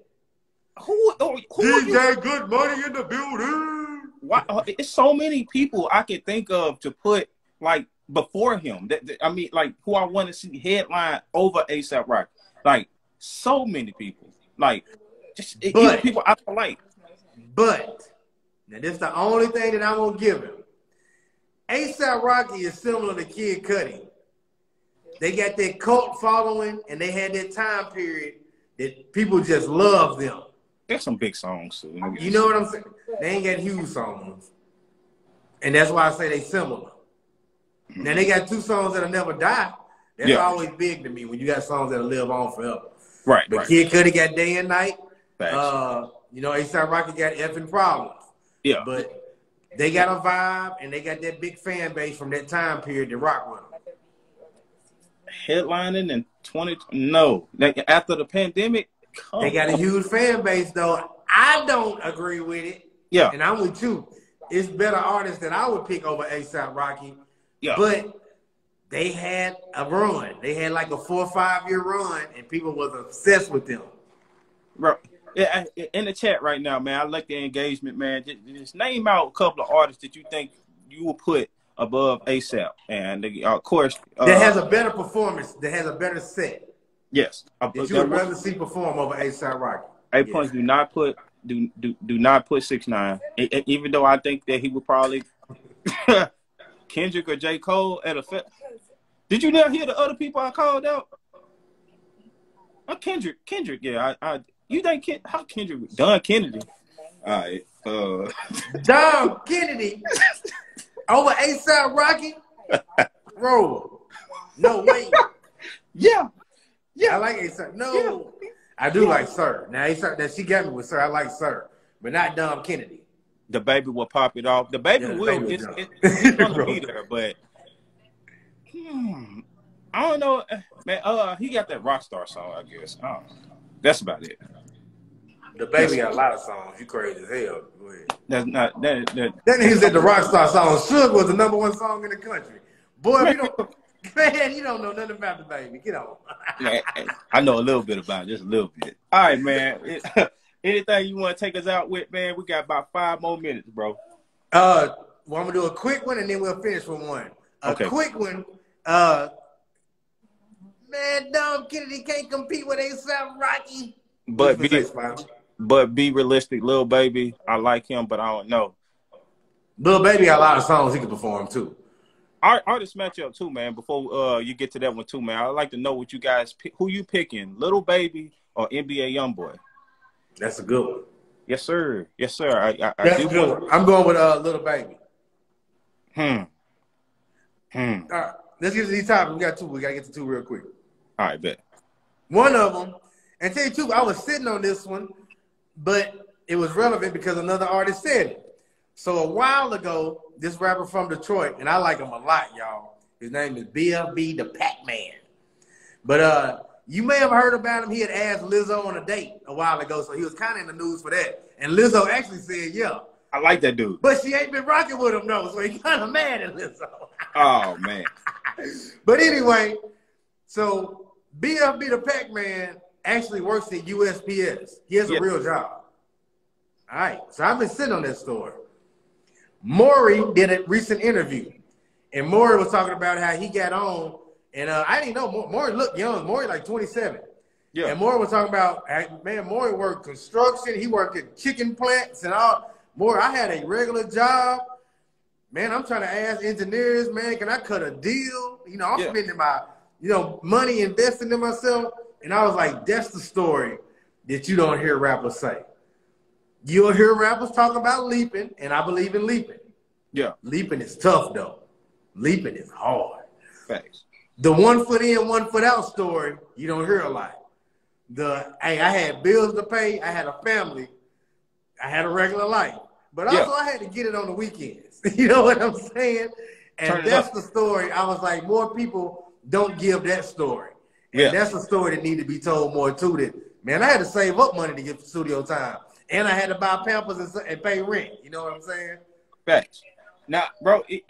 Who DJ Good Money in the building. Why? It's so many people I could think of to put like before him. I mean, like who I want to see headline over ASAP Rocky. Like so many people. Like just even people I don't like. But now this is the only thing that I'm gonna give him. ASAP Rocky is similar to Kid Cudi. They got that cult following, and they had that time period that people just love them. There's some big songs too. You know what I'm saying? They ain't got huge songs. And that's why I say they similar. Now they got 2 songs that'll never die. That's always big to me when you got songs that'll live on forever. Right. But Kid Cudi got Day and Night. You know, A$AP Rocky got Effing Problems. Yeah. But they got a vibe and they got that big fan base from that time period to rock with them. Headlining in 20 no. Like after the pandemic. They got a huge fan base, though. I don't agree with it. Yeah. And I'm with you. It's better artists that I would pick over A$AP Rocky. Yeah. But they had a run. They had like a 4 or 5 year run, and people was obsessed with them. Bro, yeah, in the chat right now, man, I like the engagement, man. Just name out a couple of artists that you think you will put above ASAP. And, of course... that has a better performance, that has a better set. Yes. That you would rather see perform over A$AP Rocky. Points, do not put 6ix9ine. Even though I think that he would probably... Kendrick or J. Cole at a... Did you not hear the other people I called out? Kendrick, yeah. You think how Kendrick? Don Kennedy. All right. Don Kennedy over A$AP Rocky? Bro. No way. Yeah. I like A$AP. No. Yeah. I do like Sir. Now A$AP, that she got me with Sir. I like Sir. But not Don Kennedy. The baby will pop it off. The baby will. It's gonna be there, but I don't know, man. He got that Rockstar song, I guess. I don't know. That's about it. The baby got a lot of songs. You crazy as hell. Go ahead. That's not that. That nigga said the Rockstar song. Suge was the #1 song in the country. Boy, man, you don't know nothing about the baby. Get on. Man, I know a little bit about it, just a little bit. All right, man. Anything you want to take us out with, man? We got about 5 more minutes, bro. Well, I'm gonna do a quick one and then we'll finish with one. A quick one. Man, Dom Kennedy can't compete with A$AP Rocky. But be realistic, Lil Baby. I like him, but I don't know. Lil Baby got a lot of songs he can perform too. Artist matchup too, man. Before you get to that one too, man, I'd like to know what you guys pick. Who you picking, Lil Baby or NBA YoungBoy? That's a good one. Yes, sir. Yes, sir. I That's do good. I'm going with Lil Baby. All right, let's get to these topics. We got 2. We gotta get to 2 real quick. All right, bet. One of them, and tell you too, I was sitting on this one, but it was relevant because another artist said it. So a while ago, this rapper from Detroit, and I like him a lot, y'all. His name is BFB the Pac-Man. But you may have heard about him. He had asked Lizzo on a date a while ago, so he was kind of in the news for that. And Lizzo actually said, yeah. I like that dude. But she ain't been rocking with him, though, so he kind of mad at Lizzo. Oh, man. But anyway, so BFB the Pac-Man actually works at USPS. He has a real job. All right, so I've been sitting on that story. Maury did a recent interview, and Maury was talking about how he got on, and I didn't know, Maury looked young. Maury like 27. Yeah. And Maury was talking about, man, Maury worked construction. He worked at chicken plants and all. Maury, I had a regular job. Man, I'm trying to ask engineers, man, can I cut a deal? You know, I'm spending my, money investing in myself. And I was like, that's the story that you don't hear rappers say. You'll hear rappers talk about leaping, and I believe in leaping. Yeah. Leaping is tough, though. Leaping is hard. Thanks. The 1 foot in, 1 foot out story, you don't hear a lot. I had bills to pay. I had a family. I had a regular life. But also I had to get it on the weekends. You know what I'm saying? And that's the story. I was like, more people don't give that story. And that's a story that need to be told more too. That, man, I had to save up money to get studio time. And I had to buy Pampers and pay rent. You know what I'm saying? Facts. Now, bro, and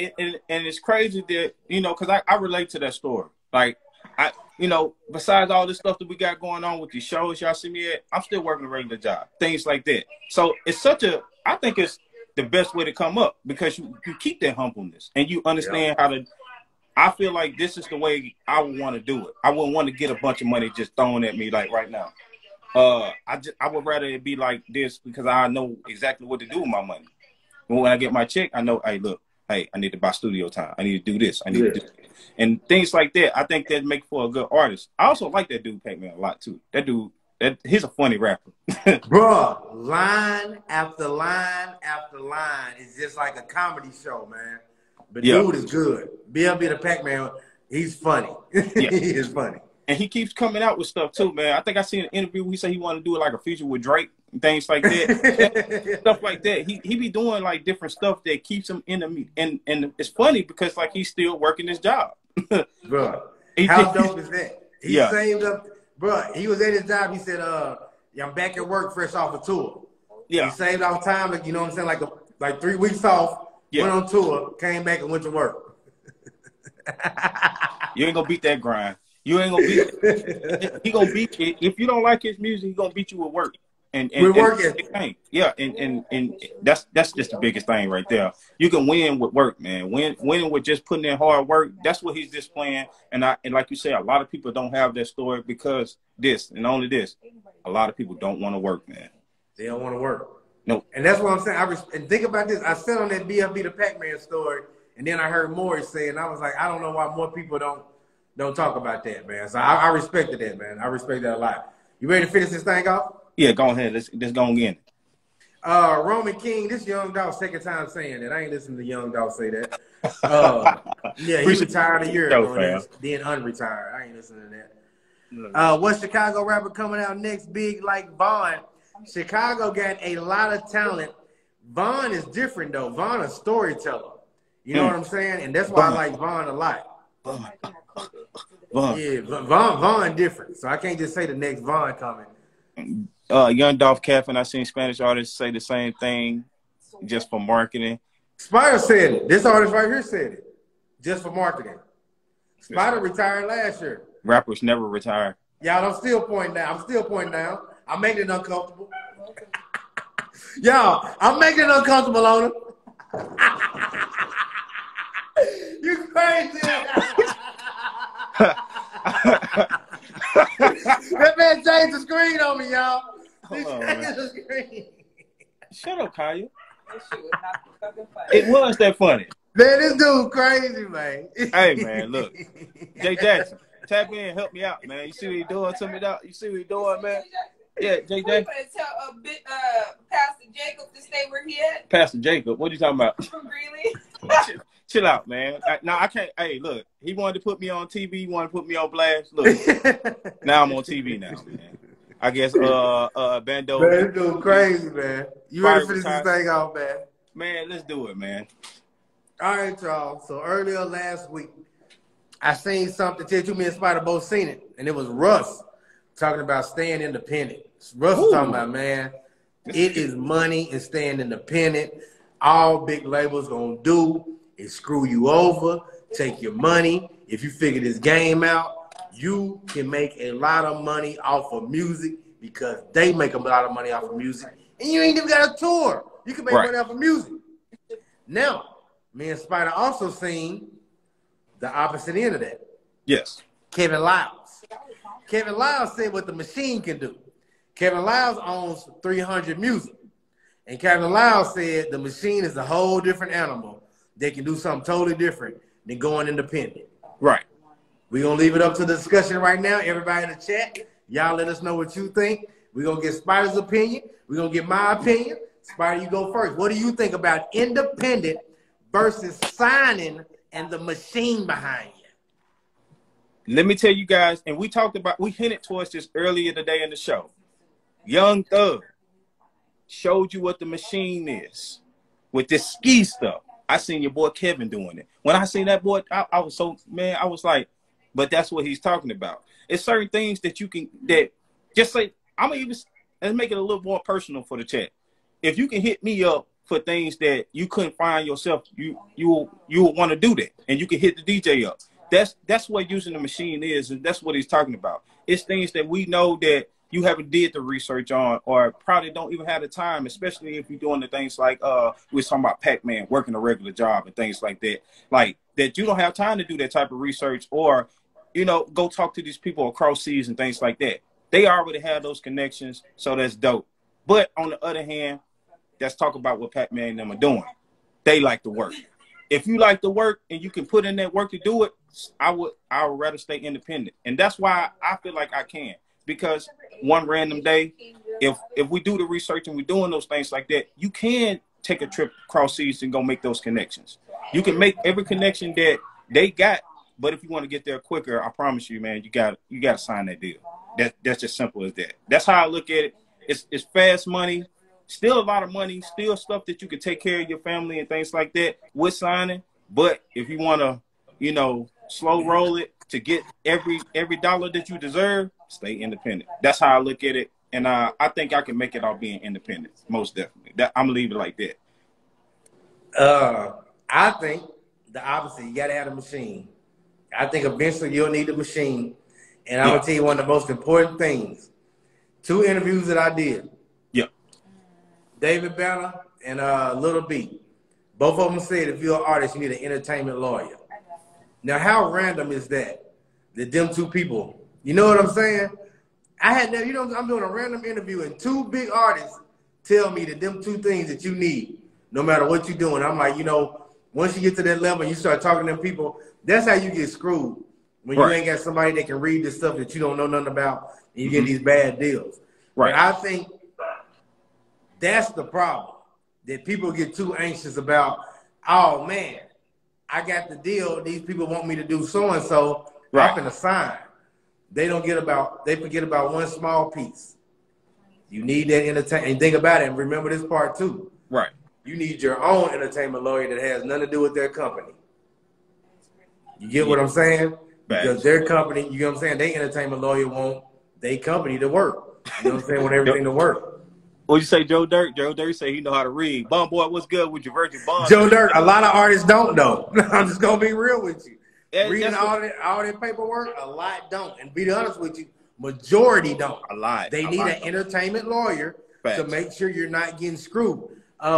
it's crazy that, because I relate to that story. Like, besides all this stuff that we got going on with these shows y'all see me at, I'm still working a regular job. Things like that. So it's I think it's the best way to come up because you keep that humbleness and you understand how to. I feel like this is the way I would want to do it. I wouldn't want to get a bunch of money just thrown at me like right now. I would rather it be like this because I know exactly what to do with my money. When I get my check, I know, hey, look, I need to buy studio time. I need to do this. I need to do this. And things like that. I think that make for a good artist. I also like that dude Pac-Man a lot too. That dude, he's a funny rapper. Bruh, line after line after line is just like a comedy show, man. But dude is good. BLB the Pac-Man, he's funny. He is funny. And he keeps coming out with stuff too, man. I think I seen an interview where he said he wanted to do like a feature with Drake and things like that. Stuff like that. He be doing like different stuff that keeps him in the and it's funny because like he's still working his job. Bro, how dope is that? He saved up, bro. He was at his job. He said, I'm back at work fresh off a tour. Yeah. He saved off time, like, you know what I'm saying? Like 3 weeks off, went on tour, came back and went to work. You ain't gonna beat that grind. You ain't gonna beat that. He gonna beat it. If you don't like his music, he gonna beat you with work. We're And working. yeah, and that's just the biggest thing right there. You can win with work, man. Winning with just putting in hard work. That's what he's displaying. And like you said, a lot of people don't have that story because this and only this. A lot of people don't want to work, man. They don't want to work. No. And that's what I'm saying. And think about this. I said on that BFB the Pac-Man story, and then I heard Morris say, and I was like, I don't know why more people don't talk about that, man. So I respected that, man. I respect that a lot. You ready to finish this thing off? Yeah, go ahead. Let's go again. Roman King, this Young Dog, second time saying that. I ain't listening to Young Dog say that. Yeah, he retired a year ago, then unretired. I ain't listening to that. What Chicago rapper coming out next big like Vaughn? Chicago got a lot of talent. Vaughn is different, though. Vaughn a storyteller. You know what I'm saying? And that's why I like Vaughn a lot. Vaughn. Yeah, Vaughn different. So I can't just say the next Vaughn coming. Young Dolph Caffin, I seen Spanish artists say the same thing just for marketing. Spider said it. This artist right here said it. Just for marketing. Spider retired last year. Rappers never retire. Y'all, I'm still pointing down. I'm making it uncomfortable. Y'all, I'm making it uncomfortable on him. You crazy. That man changed the screen on me, y'all. He changed the screen. Shut up, Kaya. This shit was not fucking funny. It was that funny. Man, this dude crazy, man. Hey, man, look. Jay Jackson, tap in, help me out, man. You see what he doing to me, dog? You see what he doing, man? Yeah, Jay Jackson. We better tell Pastor Jacob to stay where he at. Pastor Jacob, what are you talking about? From Greeley. Chill out, man. I can't. Hey, look, he wanted to put me on TV. He wanted to put me on blast. Look, now I'm on TV now, man. I guess Bando. Man, this dude crazy, man. You ready to finish this thing off, man? Man, let's do it, man. All right, y'all. So earlier last week, I seen something. Tell you, me and Spider both seen it, and it was Russ talking about staying independent. Russ was talking about, man, it is money and staying independent. All big labels gonna do is screw you over, take your money. If you figure this game out, you can make a lot of money off of music because they make a lot of money off of music, and you ain't even got a tour. You can make money off of music. Now, me and Spider also seen the opposite end of that. Yes. Kevin Lyles. Kevin Lyles said what the machine can do. Kevin Lyles owns 300 Music. And Kevin Lyles said the machine is a whole different animal. They can do something totally different than going independent. Right. We're going to leave it up to the discussion right now. Everybody in the chat, y'all let us know what you think. We're going to get Spider's opinion. We're going to get my opinion. Spider, you go first. What do you think about independent versus signing and the machine behind you? Let me tell you guys, and we hinted towards this earlier today in the show. Young Thug showed you what the machine is with this ski stuff. I seen your boy Kevin doing it. When I seen that boy, I was so, man, I was like, but that's what he's talking about. It's certain things that you can, that just say, I'm going to even, let's make it a little more personal for the chat. If you can hit me up for things that you couldn't find yourself, you will want to do that. And you can hit the DJ up. That's what using the machine is, and that's what he's talking about. It's things that we know that you haven't did the research on, or probably don't even have the time, especially if you're doing the things like we was talking about Pac-Man working a regular job and things like that. Like that, you don't have time to do that type of research, or go talk to these people across seas and things like that. They already have those connections, so that's dope. But on the other hand, let's talk about what Pac-Man and them are doing. They like to work. If you like to work and you can put in that work to do it, I would rather stay independent. And that's why I feel like I can. Because one random day, if we do the research and we're doing those things like that, you can take a trip across seas and go make those connections. You can make every connection that they got, but if you want to get there quicker, I promise you, man, you got to sign that deal. That's just simple as that. That's how I look at it. It's fast money, still a lot of money, still stuff that you can take care of your family and things like that with signing. But if you want to, slow roll it to get every dollar that you deserve, stay independent. That's how I look at it. And I think I can make it all being independent, most definitely. I'm going to leave it like that. I think the opposite. You got to have a machine. I think eventually you'll need a machine. And I'm going to tell you one of the most important things. 2 interviews that I did. Yeah. David Banner and Little B. Both of them said if you're an artist, you need an entertainment lawyer. Now, how random is that? That them 2 people, you know what I'm saying? I had never, I'm doing a random interview and 2 big artists tell me that them 2 things that you need, no matter what you're doing. I'm like, once you get to that level and you start talking to them people, that's how you get screwed. When you ain't got somebody that can read this stuff that you don't know nothing about and you get these bad deals. Right. But I think that's the problem, that people get too anxious about, oh, man, I got the deal. These people want me to do so-and-so. Right. I'm going to sign. They forget about one small piece. You need that entertainment. And think about it and remember this part too. Right. You need your own entertainment lawyer that has nothing to do with their company. You get what I'm saying? Because their company, you know what I'm saying, their entertainment lawyer want their company to work. You know what I'm saying? Want everything to work. What you say, Joe Dirt? Joe Dirt say he know how to read. Bum boy, what's good with your Virgin Bond? Joe Dirt, a lot of artists don't know. I'm just gonna be real with you. Reading all that paperwork, a lot don't. And be honest with you, majority don't. A lot. They need an entertainment lawyer to make sure you're not getting screwed.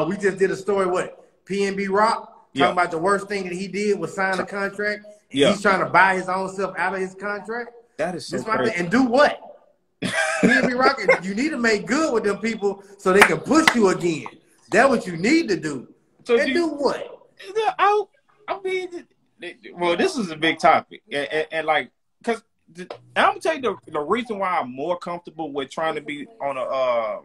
We just did a story with PNB Rock talking about the worst thing that he did was sign a contract. And he's trying to buy his own self out of his contract. That is so crazy. And do what? PNB Rock, you need to make good with them people so they can push you again. That's what you need to do. So and do what? I mean, well, this is a big topic, and like, because I'm gonna tell you the reason why I'm more comfortable with trying to be on a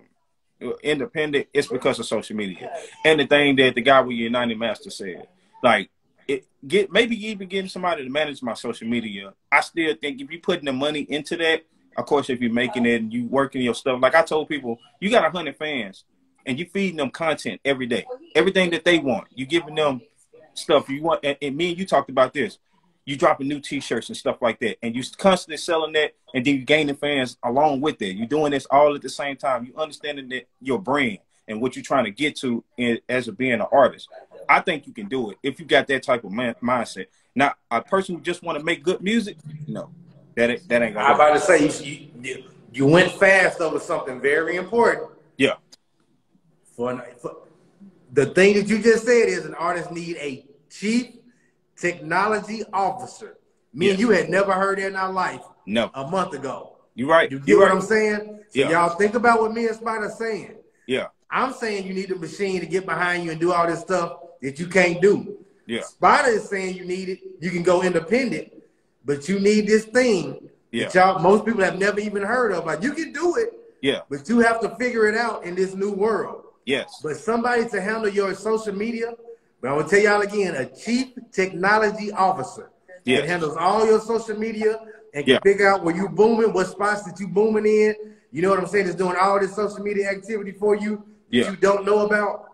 independent is because of social media and the thing that the guy with United Master said. Like, maybe even getting somebody to manage my social media. I still think if you're putting the money into that, of course, if you're making it and you working your stuff, like I told people, you got 100 fans and you feeding them content every day, everything that they want. You giving them stuff you want, and me and you talked about this. You dropping new T-shirts and stuff like that, and you constantly selling that, and then you gaining fans along with it. You're doing this all at the same time. You understanding that your brand and what you're trying to get to as being an artist. I think you can do it if you got that type of mindset. Now, a person who just want to make good music, no, that ain't gonna work. I'm about to say you went fast over something very important. Yeah. For the thing that you just said is an artist need a chief technology officer. Me and you had never heard that in our life. No. A month ago. You right. You get what I'm saying? So yeah. Y'all think about what me and Spider saying. Yeah. I'm saying you need a machine to get behind you and do all this stuff that you can't do. Yeah. Spider is saying you need it. You can go independent, but you need this thing that most people have never even heard of. Like, you can do it. Yeah. But you have to figure it out in this new world. Yes. But somebody to handle your social media, but I'm going to tell y'all again, a chief technology officer that handles all your social media and can figure out where you booming, what spots that you booming in. You know what I'm saying? Is doing all this social media activity for you that you don't know about.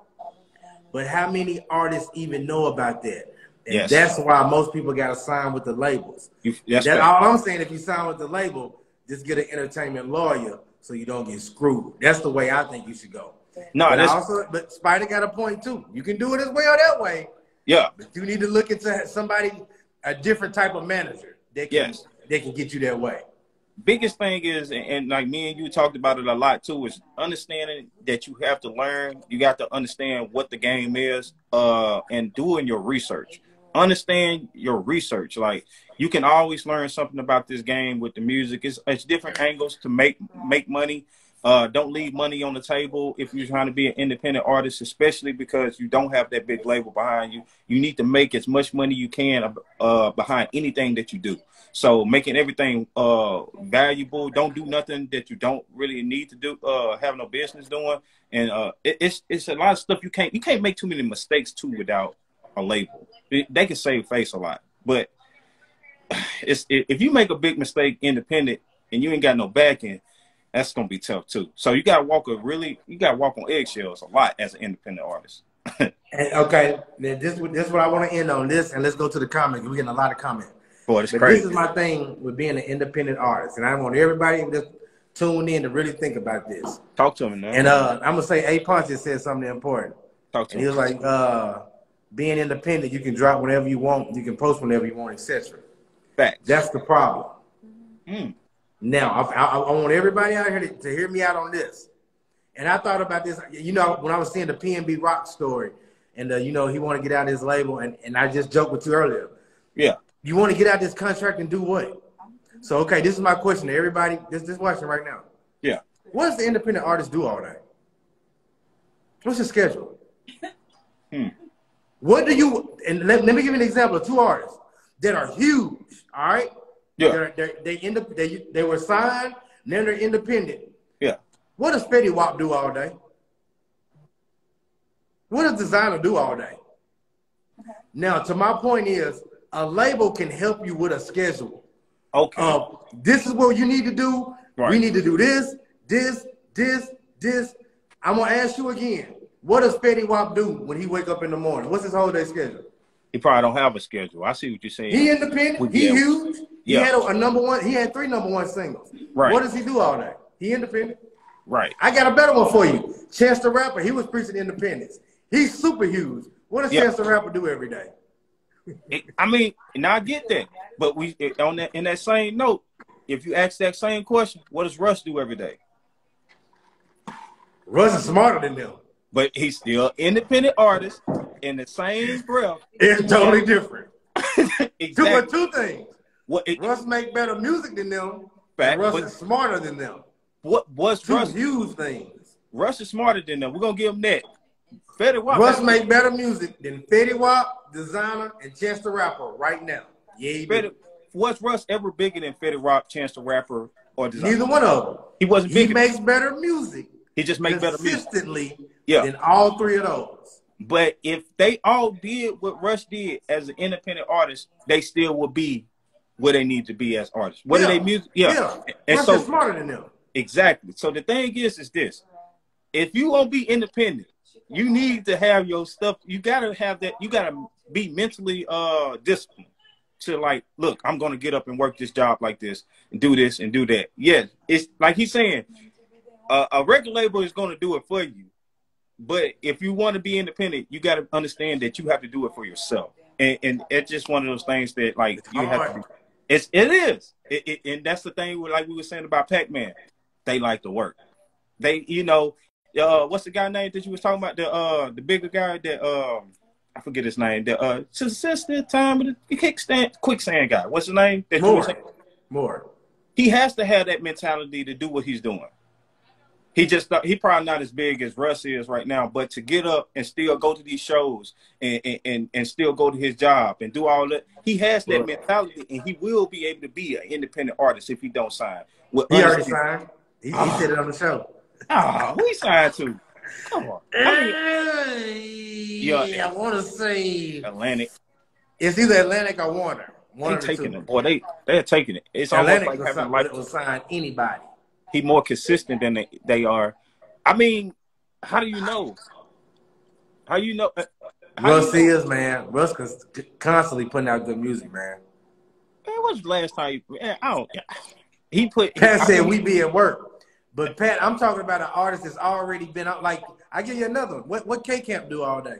But how many artists even know about that? And that's why most people got to sign with the labels. That's all I'm saying. If you sign with the label, just get an entertainment lawyer so you don't get screwed. That's the way I think you should go. No, but Spider got a point too. You can do it as well that way. Yeah. But you need to look into somebody, a different type of manager that can get you that way. Biggest thing is, and like me and you talked about it a lot too, is understanding that you have to learn. You got to understand what the game is, and doing your research. Understand your research. Like, you can always learn something about this game with the music. It's different angles to make money. Don't leave money on the table if you're trying to be an independent artist, especially because you don't have that big label behind you. You need to make as much money you can behind anything that you do. So making everything valuable. Don't do nothing that you don't really need to do. Have no business doing. And it's a lot of stuff you can't make too many mistakes too without a label. They can save face a lot, but if you make a big mistake independent and you ain't got no backing, that's gonna be tough too. So you gotta walk on eggshells a lot as an independent artist. Okay, this is what I want to end on this, and let's go to the comments. We're getting a lot of comments. Boy, that's crazy. This is my thing with being an independent artist, and I want everybody just tune in to really think about this. Talk to me now. And I'm gonna say A Punch just said something important. Talk to me. He was like, being independent, you can drop whenever you want, you can post whenever you want, etc. Facts. That's the problem. Mm. Now, I want everybody out here to hear me out on this. And I thought about this, you know, when I was seeing the PNB Rock story, and, you know, he want to get out of his label, and I just joked with you earlier. Yeah. You want to get out this contract and do what? So, okay, this is my question to everybody just watching right now. Yeah. What does the independent artist do all day? What's his schedule? What do you, and let me give you an example of two artists that are huge, all right? Yeah. They were signed, now they're independent. Yeah. What does Fetty Wap do all day? What does Designer do all day? Now, to my point is, a label can help you with a schedule. Okay. This is what you need to do. Right. We need to do this. I'm going to ask you again. What does Fetty Wap do when he wake up in the morning? What's his whole day schedule? He probably don't have a schedule. I see what you're saying. He independent. He huge. He Yeah. had a number one. He had 3 #1 singles. Right. What does he do all day? He independent. Right. I got a better one for you. Chance the Rapper. He was preaching independence. He's super huge. What does Chance the Rapper do every day? I mean, and I get that, but in that same note, if you ask that same question, what does Russ do every day? Russ is smarter than them. But he's still an independent artist in the same breath. It's totally different. Exactly. Two things. Russ make better music than them. And Russ is smarter than them. What's Two Russ? huge things. Russ is smarter than them. We're gonna give him that. Fetty Wap. Russ make better music than Fetty Wap, Designer, and Chance the Rapper right now. Yeah, was Russ ever bigger than Fetty Wap, Chance the Rapper, or Designer? Neither one of them. He wasn't big. He makes better music. He just makes better music consistently than all 3 of those. But if they all did what Russ did as an independent artist, they still would be where they need to be as artists. What are they music? Yeah. And Russ is smarter than them. Exactly. So the thing is this. If you won't be independent, you need to have your stuff. You gotta have that. You gotta be mentally disciplined to like, look, I'm gonna get up and work this job like this and do this and do that. Yes, it's like he's saying, a record label is gonna do it for you, but if you want to be independent, you gotta understand that you have to do it for yourself. And it's just one of those things that like you have to. It is, and that's the thing. Like we were saying about Pac-Man, they like to work. They, you know. What's the guy name that you was talking about? The bigger guy that I forget his name. The since the time of the quicksand guy. What's his name? More. He has to have that mentality to do what he's doing. He probably not as big as Russ is right now, but to get up and still go to these shows and still go to his job and do all that, he has that mentality, and he will be able to be an independent artist if he don't sign. He already signed. He said it on the show. Oh, who he signed to? Come on. I want to say Atlantic. It's either Atlantic or Warner. They're taking it. Boy, they're taking it. It's Atlantic almost like will sign anybody. He more consistent than they are. I mean, how do you know? How you know? Russ is, man. Russ constantly putting out good music, man. Man, what's the last time? He put. Pat said we be at work. But Pat, I'm talking about an artist that's already been out. Like, I give you another one. What K-Camp do all day?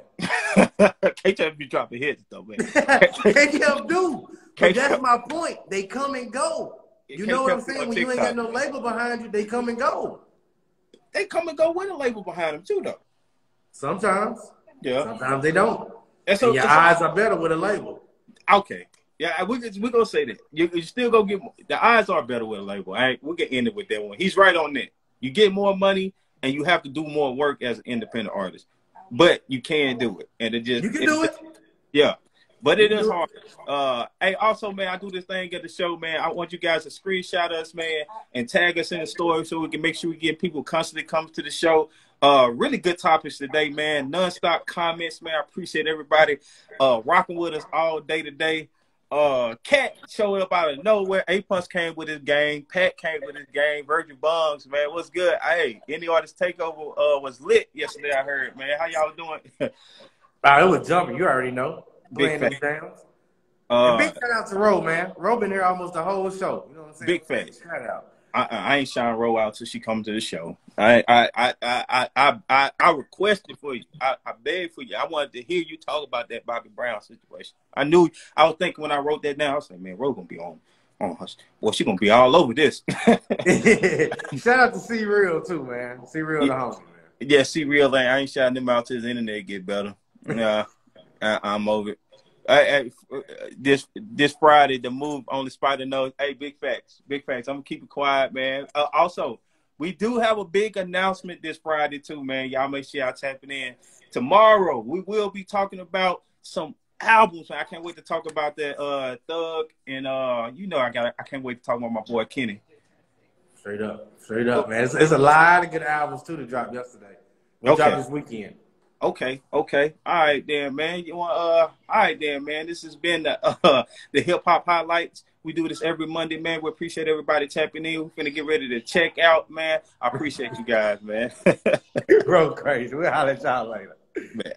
K-Camp be dropping hits though, man. K-Camp do. But that's my point. They come and go. You know what I'm saying? When you ain't got no label behind you, they come and go. They come and go with a label behind them too, though. Sometimes. Yeah. Sometimes they don't. And So your eyes are better with a label. Okay. Yeah, we're going to say that. You still going to get – the eyes are better with a label. All right? We're going to end it with that one. He's right on that. You get more money, and you have to do more work as an independent artist. But you can do it. And it just – You can do it. Yeah. But it is hard. Hey, also, man, I do this thing at the show, man. I want you guys to screenshot us, man, and tag us in the story so we can make sure we get people constantly coming to the show. Really good topics today, man. Non-stop comments, man. I appreciate everybody rocking with us all day today. Cat showed up out of nowhere. A-Punch came with his game. Pat came with his game. Virgin Bums, man. What's good? Hey, Any Artist Takeover was lit yesterday, I heard, man. How y'all doing? It was jumping. You already know. Big fan. Big shout out to Ro, man. Ro been here almost the whole show. You know what I'm saying? Big fan. Shout out. I ain't shine Ro out till she comes to the show. I I requested for you. I begged for you. I wanted to hear you talk about that Bobby Brown situation. I was thinking when I wrote that down, I was like, man, Ro gonna be on her. Well, she gonna be all over this. Shout out to C Real too, man. C Real the homie, man. Yeah, C Real. I ain't shouting him out till his internet get better. Nah, I'm over it. This Friday, the move on the Spider Nose. Hey, big facts. I'm gonna keep it quiet, man. Also, we do have a big announcement this Friday too, man. Y'all make sure y'all tapping in. Tomorrow, we will be talking about some albums. I can't wait to talk about that Thug and I can't wait to talk about my boy Kenny. Straight up, man. It's a lot of good albums too to drop yesterday. We'll drop this weekend. Okay. All right, then, man. All right, then, man. This has been the Hip Hop Highlights. We do this every Monday, man. We appreciate everybody tapping in. We're finna get ready to check out, man. I appreciate you guys, man. Bro, crazy. We'll holler at y'all later. Man.